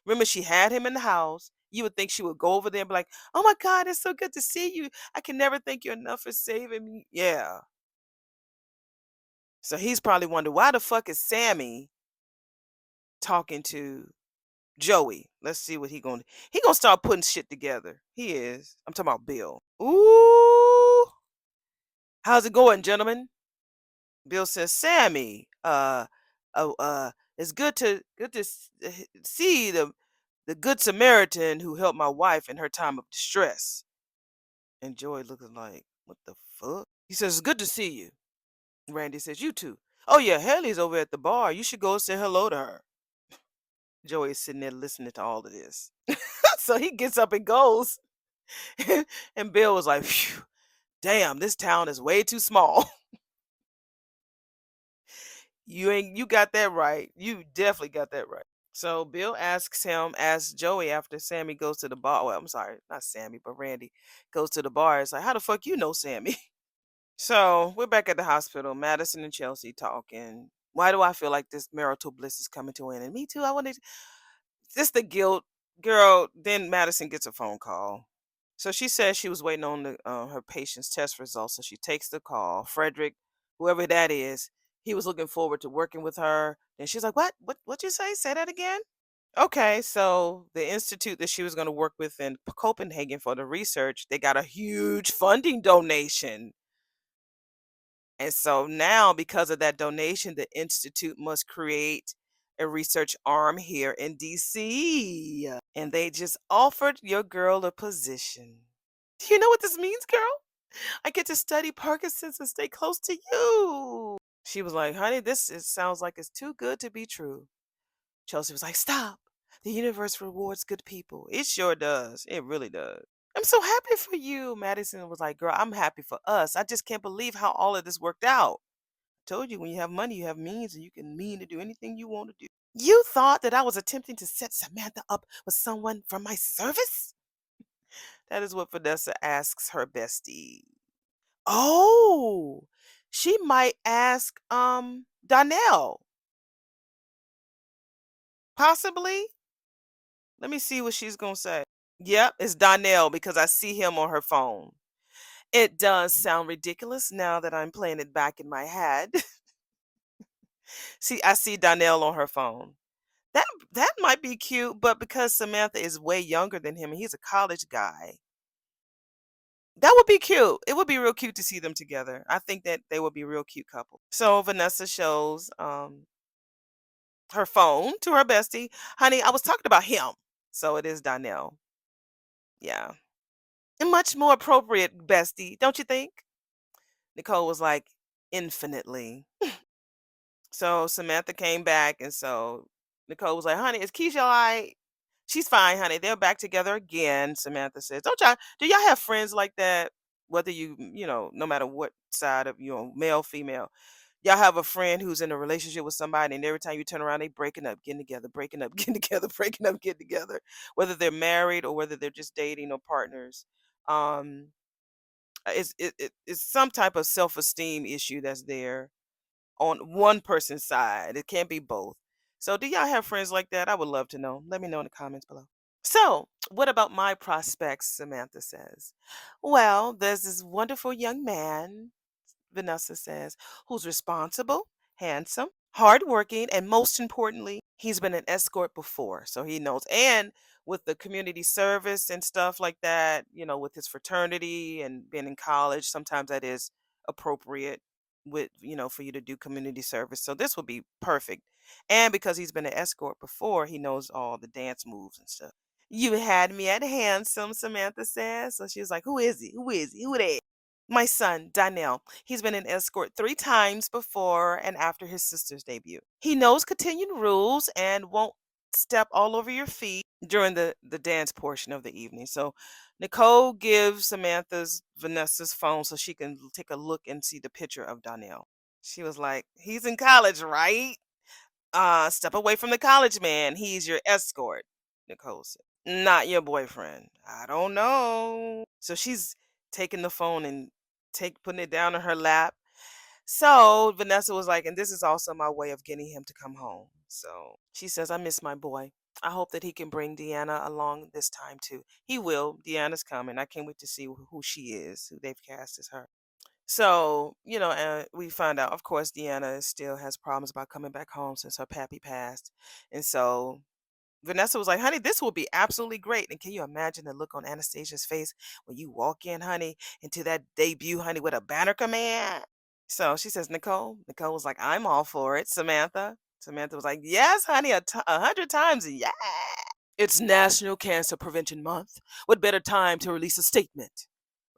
remember, she had him in the house. You would think she would go over there and be like, oh my God, it's so good to see you. I can never thank you enough for saving me. Yeah. So he's probably wondering, why the fuck is Sammy talking to Joey? Let's see what he gonna start putting shit together. He is. I'm talking about Bill. Ooh. How's it going, gentlemen? Bill says, Sammy, it's good to see the good Samaritan who helped my wife in her time of distress. And Joey looking like, what the fuck? He says, it's good to see you. Randy says, you too. Oh yeah, Haley's over at the bar. You should go say hello to her. Joey is sitting there listening to all of this. So he gets up and goes. And Bill was like, phew, damn, this town is way too small. You got that right. You definitely got that right. So Bill asks Joey after Sammy goes to the bar. Well, I'm sorry, not Sammy, but Randy goes to the bar. It's like, how the fuck you know Sammy? So we're back at the hospital. Madison and Chelsea talking. Why do I feel like this marital bliss is coming to an end? And me too. I wanted just the guilt, girl. Then Madison gets a phone call. So she says she was waiting on her patient's test results. So she takes the call. Frederick, whoever that is, he was looking forward to working with her. And she's like, "What? What you say? Say that again." Okay, so the institute that she was going to work with in Copenhagen for the research, they got a huge funding donation. And so now, because of that donation, the institute must create a research arm here in DC. And they just offered your girl a position. Do you know what this means, girl? I get to study Parkinson's and stay close to you. She was like, honey, it sounds like it's too good to be true. Chelsea was like, stop. The universe rewards good people. It sure does. It really does. I'm so happy for you. Madison was like, girl, I'm happy for us. I just can't believe how all of this worked out. Told you when you have money, you have means, and you can mean to do anything you want to do. You thought that I was attempting to set Samantha up with someone from my service? That is what Vanessa asks her bestie. Oh, she might ask Donnell. Possibly. Let me see what she's gonna say. Yep, it's Donnell because I see him on her phone. It does sound ridiculous now that I'm playing it back in my head. See, I see Donnell on her phone. That might be cute, but because Samantha is way younger than him and he's a college guy, that would be cute. It would be real cute to see them together. I think that they would be a real cute couple. So Vanessa shows her phone to her bestie. Honey, I was talking about him. So it is Donnell. Yeah. And much more appropriate, bestie, don't you think? Nicole was like, infinitely. So Samantha came back, and so Nicole was like, honey, is Keisha all right? She's fine, honey. They're back together again. Samantha says, do y'all have friends like that? Whether no matter what side of, male, female, Y'all have a friend who's in a relationship with somebody, and every time you turn around, they breaking up, getting together, breaking up, getting together, breaking up, getting together, whether they're married or whether they're just dating or partners. Um, it's some type of self esteem issue that's there on one person's side. It can't be both. So, do y'all have friends like that? I would love to know. Let me know in the comments below. So, what about my prospects? Samantha says. Well, there's this wonderful young man, Vanessa says, who's responsible, handsome, hardworking, and most importantly, he's been an escort before. So he knows. And with the community service and stuff like that, with his fraternity and being in college, sometimes that is appropriate for you to do community service. So this would be perfect. And because he's been an escort before, he knows all the dance moves and stuff. You had me at handsome, Samantha says. So she was like, who is he? Who is he? Who that? My son, Donnell. He's been an escort 3 times before and after his sister's debut. He knows continued rules and won't step all over your feet during the dance portion of the evening. So Nicole gives Vanessa's phone so she can take a look and see the picture of Donnell. She was like, he's in college, right? Step away from the college man. He's your escort, Nicole said. Not your boyfriend. I don't know. So she's taking the phone and putting it down in her lap. So Vanessa was like, and this is also my way of getting him to come home. So she says, I miss my boy. I hope that he can bring Deanna along this time too. He will. Deanna's coming. I can't wait to see who she is, who they've cast as her. So, we find out, of course, Deanna still has problems about coming back home since her pappy passed. And so Vanessa was like, honey, this will be absolutely great. And can you imagine the look on Anastasia's face when you walk in, honey, into that debut, honey, with a banner command? So she says, Nicole. Nicole was like, I'm all for it, Samantha. Samantha was like, yes, honey, 100 times, yeah. It's National Cancer Prevention Month. What better time to release a statement?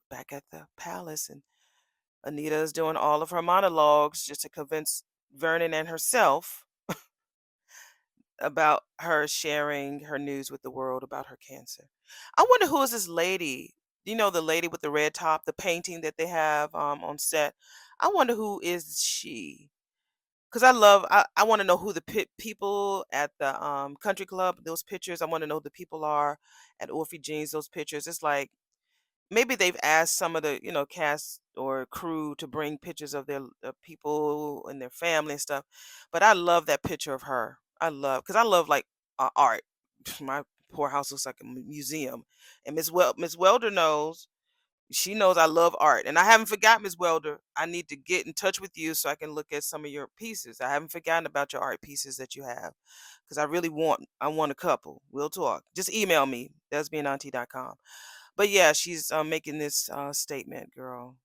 Back at the palace, and Anita is doing all of her monologues just to convince Vernon and herself about her sharing her news with the world about her cancer. I wonder who is this lady? The lady with the red top, the painting that they have on set. I wonder who is she? Because I want to know who the people at the country club, those pictures. I want to know who the people are at Orphe Jeans, those pictures. It's like maybe they've asked some of the cast or crew to bring pictures of their people and their family and stuff, but I love that picture of her. Because I love like art. My poor house looks like a museum, and Miss Welder knows. She knows I love art, and I haven't forgotten, Miss Welder. I need to get in touch with you so I can look at some of your pieces. I haven't forgotten about your art pieces that you have, because I want a couple. We'll talk. Just email me, thespianauntie.com. But yeah, she's making this statement, girl,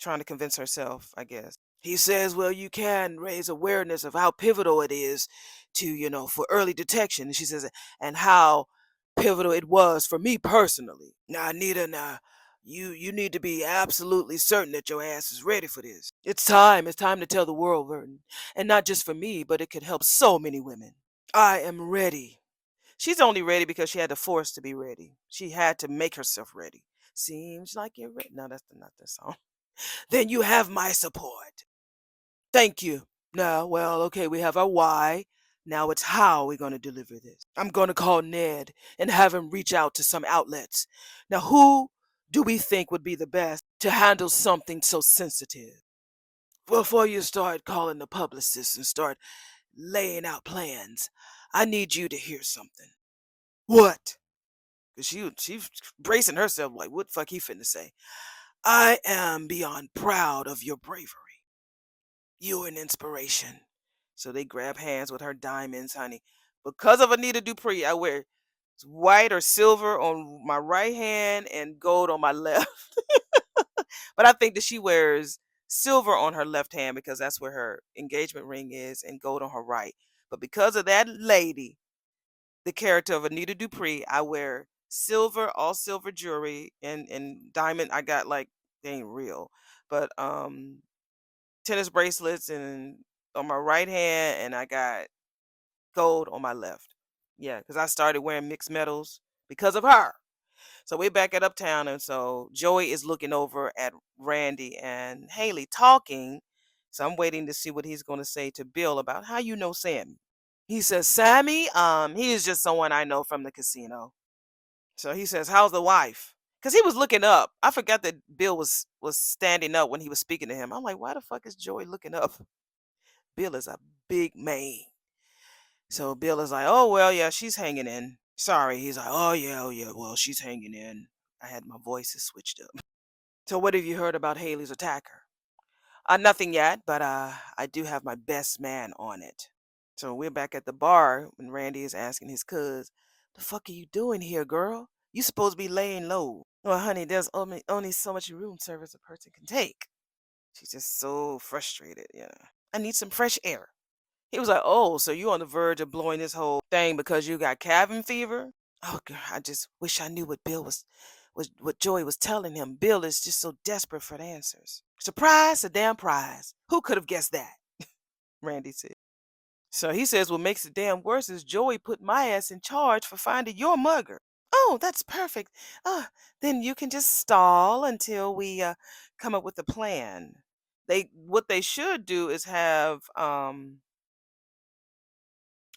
trying to convince herself, I guess. He says, well, you can raise awareness of how pivotal it is to, for early detection. And she says, and how pivotal it was for me personally. Now, Anita, now, you need to be absolutely certain that your ass is ready for this. It's time. It's time to tell the world, Vernon. And not just for me, but it could help so many women. I am ready. She's only ready because she had to force to be ready. She had to make herself ready. Seems like you're ready. No, that's not the song. Then you have my support. Thank you. Now, well, okay, we have our why. Now it's how we're going to deliver this. I'm going to call Ned and have him reach out to some outlets. Now, who do we think would be the best to handle something so sensitive? Before you start calling the publicists and start laying out plans, I need you to hear something. What? Cause she's bracing herself like, what the fuck he finna say? I am beyond proud of your bravery. You're an inspiration. So they grab hands with her diamonds, honey. Because of Anita Dupree, I wear white or silver on my right hand and gold on my left. But I think that she wears silver on her left hand because that's where her engagement ring is, and gold on her right. But because of that lady, the character of Anita Dupree, I wear silver, all silver jewelry, and diamond. I got like, they ain't real, but tennis bracelets and on my right hand, and I got gold on my left. Yeah, because I started wearing mixed metals because of her. So we're back at Uptown, and so Joey is looking over at Randy and Haley talking. So I'm waiting to see what he's going to say to Bill about how you know Sammy. He says, Sammy, he is just someone I know from the casino. So he says, how's the wife? Because he was looking up. I forgot that Bill was standing up when he was speaking to him. I'm like, why the fuck is Joey looking up? Bill is a big man. So Bill is like, oh well, yeah, she's hanging in. Sorry. He's like, oh yeah, well, she's hanging in. I had my voices switched up. So what have you heard about Haley's attacker? Nothing yet, but I do have my best man on it. So we're back at the bar when Randy is asking his cuz, the fuck are you doing here, girl? You supposed to be laying low. Well, honey, there's only so much room service a person can take. She's just so frustrated, I need some fresh air. He was like, oh, so you on the verge of blowing this whole thing because you got cabin fever? Oh, girl, I just wish I knew what Bill was what Joey was telling him. Bill is just so desperate for the answers. Surprise, a damn prize. Who could have guessed that? Randy said. So he says what makes it damn worse is Joey put my ass in charge for finding your mugger. Oh, that's perfect. Then you can just stall until we come up with a plan. What they should do is have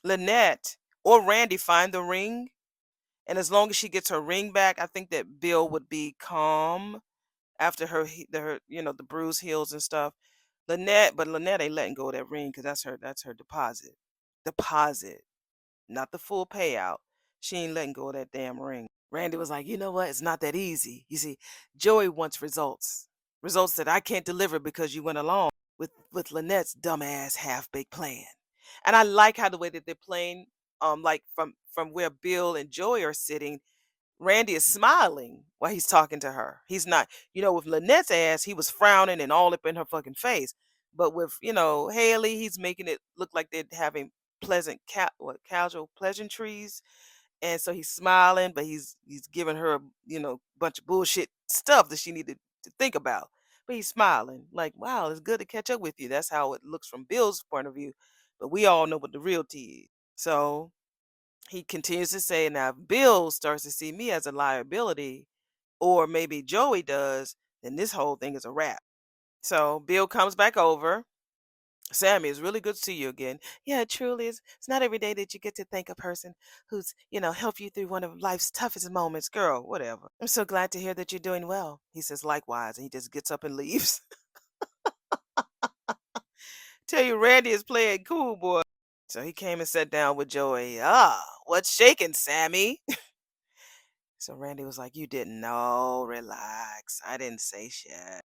Lynette or Randy find the ring, and as long as she gets her ring back, I think that Bill would be calm after the bruise heals and stuff. Lynette ain't letting go of that ring because that's her deposit. Deposit, not the full payout. She ain't letting go of that damn ring. Randy was like, you know what? It's not that easy. You see, Joey wants results. Results that I can't deliver because you went along with Lynette's dumbass half-baked plan. And I like how the way that they're playing, like from where Bill and Joey are sitting, Randy is smiling while he's talking to her. He's not, with Lynette's ass, he was frowning and all up in her fucking face. But with, Haley, he's making it look like they're having casual pleasantries. And so he's smiling, but he's giving her a, bunch of bullshit stuff that she needed to think about. But he's smiling, like, wow, it's good to catch up with you. That's how it looks from Bill's point of view. But we all know what the real tea is. So he continues to say, now, if Bill starts to see me as a liability, or maybe Joey does, then this whole thing is a wrap. So Bill comes back over. Sammy, it's really good to see you again. Yeah, it truly is. It's not every day that you get to thank a person who's, helped you through one of life's toughest moments. Girl, whatever. I'm so glad to hear that you're doing well. He says likewise, and he just gets up and leaves. Tell you, Randy is playing cool, boy. So he came and sat down with Joey. What's shaking, Sammy? So Randy was like, you didn't know. Relax. I didn't say shit.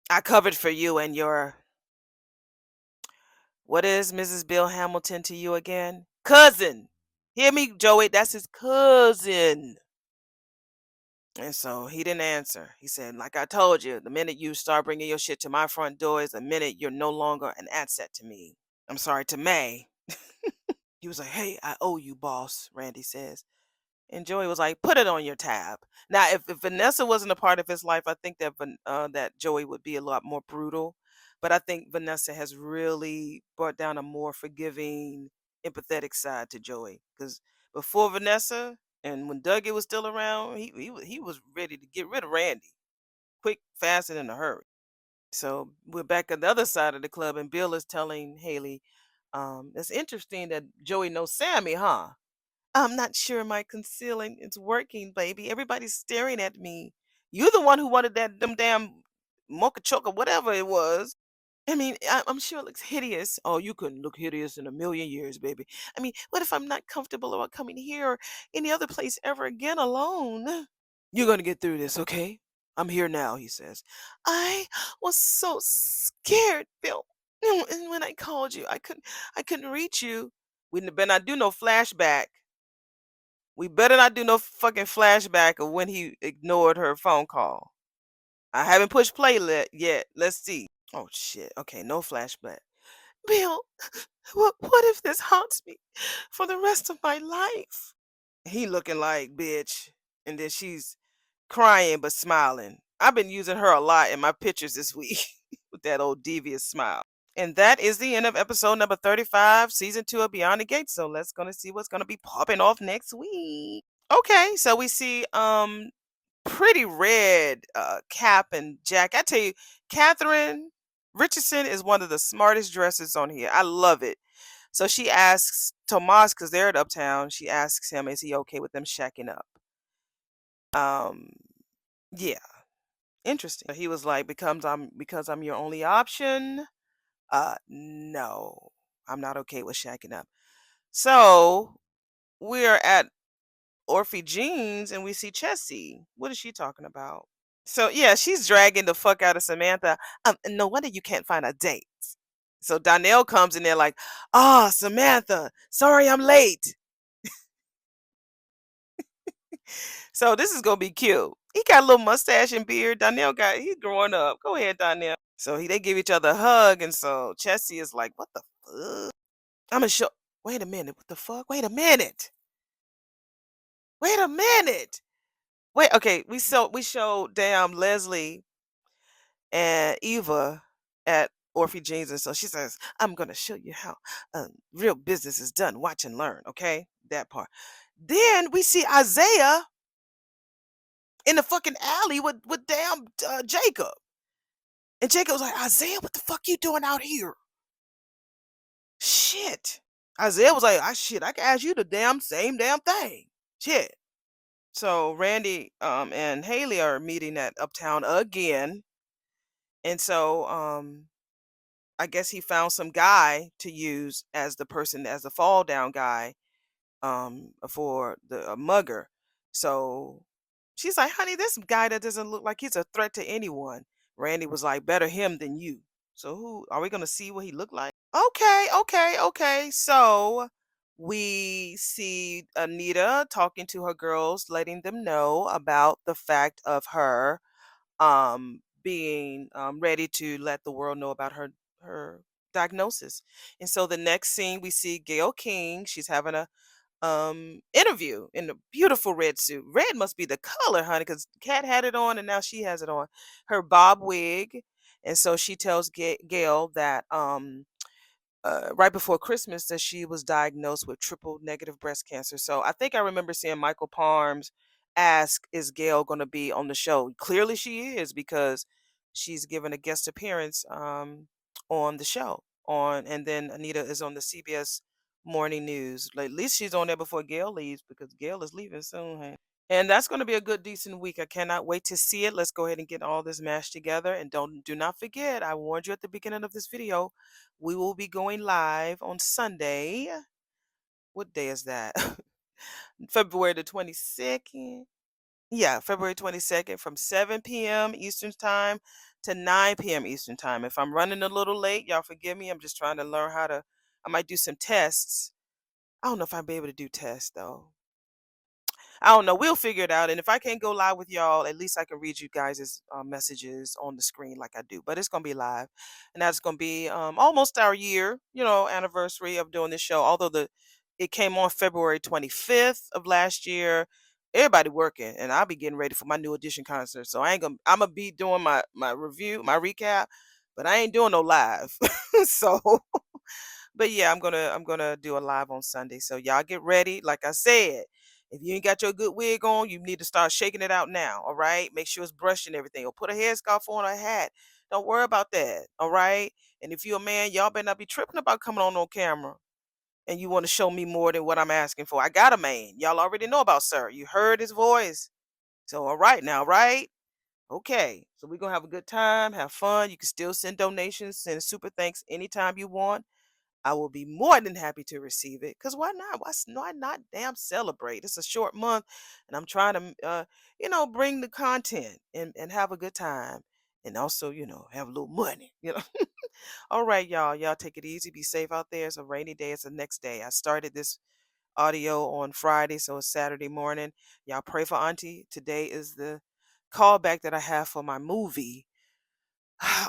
I covered for you and your, what is Mrs. Bill Hamilton to you again? Cousin. Hear me, Joey? That's his cousin. And so he didn't answer. He said, like I told you, the minute you start bringing your shit to my front door is the minute you're no longer an asset to me. I'm sorry, to May. He was like, hey, I owe you, boss, Randy says. And Joey was like, put it on your tab. Now, if Vanessa wasn't a part of his life, I think that that Joey would be a lot more brutal. But I think Vanessa has really brought down a more forgiving, empathetic side to Joey. Because before Vanessa and when Dougie was still around, he was ready to get rid of Randy. Quick, fast, and in a hurry. So we're back at the other side of the club, and Bill is telling Haley, it's interesting that Joey knows Sammy, huh? I'm not sure my concealing is working, baby. Everybody's staring at me. You're the one who wanted them damn mocha choke or whatever it was. I mean, I'm sure it looks hideous. Oh, you couldn't look hideous in a million years, baby. I mean, what if I'm not comfortable about coming here or any other place ever again alone? You're gonna get through this, okay? I'm here now, he says. I was so scared, Bill. And when I called you, I couldn't reach you. We better not do no flashback. We better not do no fucking flashback of when he ignored her phone call. I haven't pushed play yet. Let's see. Oh shit. Okay, no flashback. Bill, what if this haunts me for the rest of my life? He looking like bitch, and then she's crying but smiling. I've been using her a lot in my pictures this week with that old devious smile. And that is the end of episode number 35, season 2 of Beyond the Gates. So let's gonna see what's gonna be popping off next week. Okay, so we see Pretty Red, Cap and Jack. I tell you, Catherine Richardson is one of the smartest dressers on here. I love it. So she asks Tomas, because they're at Uptown, she asks him, is he okay with them shacking up? Um, yeah, interesting. He was like, because I'm your only option. No, I'm not okay with shacking up. So we're at Orphe Jeans and we see Chessie. What is she talking about? So yeah, she's dragging the fuck out of Samantha. No wonder you can't find a date. So Donnell comes in there like, ah, Samantha, sorry I'm late. So this is gonna be cute. He got a little mustache and beard. He's growing up. Go ahead, Donnell. So they give each other a hug, and so Chessie is like, what the fuck? I'm gonna show. Wait a minute. What the fuck? Wait a minute. Wait a minute. Wait. Okay. We show damn Leslie and Eva at Orphe Jeans, and so she says, "I'm gonna show you how real business is done. Watch and learn." Okay, that part. Then we see Isaiah in the fucking alley with damn Jacob, and Jacob was like, "Isaiah, what the fuck you doing out here?" Shit. Isaiah was like, "I shit, I can ask you the damn same damn thing." Shit. So Randy and Haley are meeting at Uptown again, and so I guess he found some guy to use as the person as the fall down guy for the mugger. So she's like, "Honey, this guy that doesn't look like he's a threat to anyone." Randy was like, "Better him than you." So who are we gonna see what he looked like? Okay, okay, okay. So we see Anita talking to her girls, letting them know about the fact of her being ready to let the world know about her diagnosis. And so the next scene we see Gail King. She's having a interview in a beautiful red suit. Red must be the color, honey, because Kat had it on and now she has it on. Her bob wig. And so she tells Gail that right before Christmas that she was diagnosed with triple negative breast cancer. So I think I remember seeing Michael Parms ask, "Is Gail going to be on the show?" Clearly, she is because she's given a guest appearance on the show. And then Anita is on the CBS Morning News. Like, at least she's on there before Gail leaves because Gail is leaving soon. Hey. And that's going to be a good, decent week. I cannot wait to see it. Let's go ahead and get all this mashed together. And do not forget, I warned you at the beginning of this video, we will be going live on Sunday. What day is that? February the 22nd. Yeah, February 22nd from 7 p.m. Eastern Time to 9 p.m. Eastern Time. If I'm running a little late, y'all forgive me. I'm just trying to learn how to, I might do some tests. I don't know if I'll be able to do tests though. I don't know. We'll figure it out. And if I can't go live with y'all, at least I can read you guys' messages on the screen like I do. But it's gonna be live, and that's gonna be almost our year, anniversary of doing this show. Although it came on February 25th of last year. Everybody working, and I'll be getting ready for my new edition concert. So I'm gonna be doing my review, my recap, but I ain't doing no live. So but yeah, I'm gonna do a live on Sunday. So y'all get ready. Like I said, if you ain't got your good wig on, you need to start shaking it out now. All right. Make sure it's brushed and everything. Or put a headscarf on or a hat. Don't worry about that. All right. And if you're a man, y'all better not be tripping about coming on camera. And you want to show me more than what I'm asking for. I got a man. Y'all already know about sir. You heard his voice. So all right now, right? Okay. So we're gonna have a good time, have fun. You can still send donations, send super thanks anytime you want. I will be more than happy to receive it. Cause why not? Why not damn celebrate? It's a short month, and I'm trying to, bring the content and have a good time, and also, have a little money. All right, y'all. Y'all take it easy. Be safe out there. It's a rainy day. It's the next day. I started this audio on Friday, so it's Saturday morning. Y'all pray for Auntie. Today is the callback that I have for my movie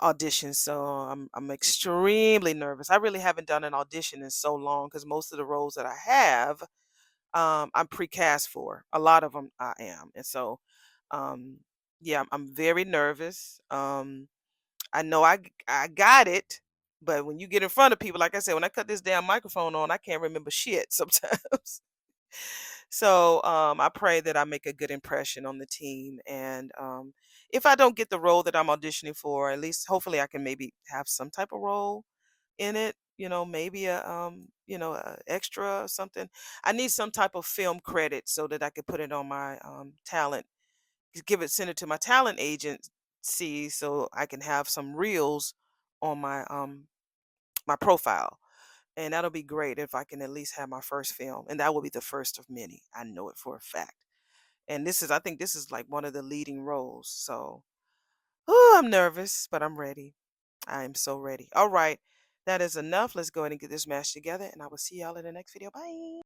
audition. So I'm extremely nervous. I really haven't done an audition in so long because most of the roles that I have, I'm precast for. A lot of them I am, and so um, yeah, I'm very nervous. I know I got it, but when you get in front of people, like I said, when I cut this damn microphone on, I can't remember shit sometimes. So I pray that I make a good impression on the team, and if I don't get the role that I'm auditioning for, at least hopefully I can maybe have some type of role in it, maybe a extra or something. I need some type of film credit so that I could put it on my talent, give it, send it to my talent agency so I can have some reels on my profile. And that'll be great if I can at least have my first film, and that will be the first of many. I know it for a fact. And I think this is like one of the leading roles. So, oh, I'm nervous, but I'm ready. I am so ready. All right. That is enough. Let's go ahead and get this match together, and I will see y'all in the next video. Bye.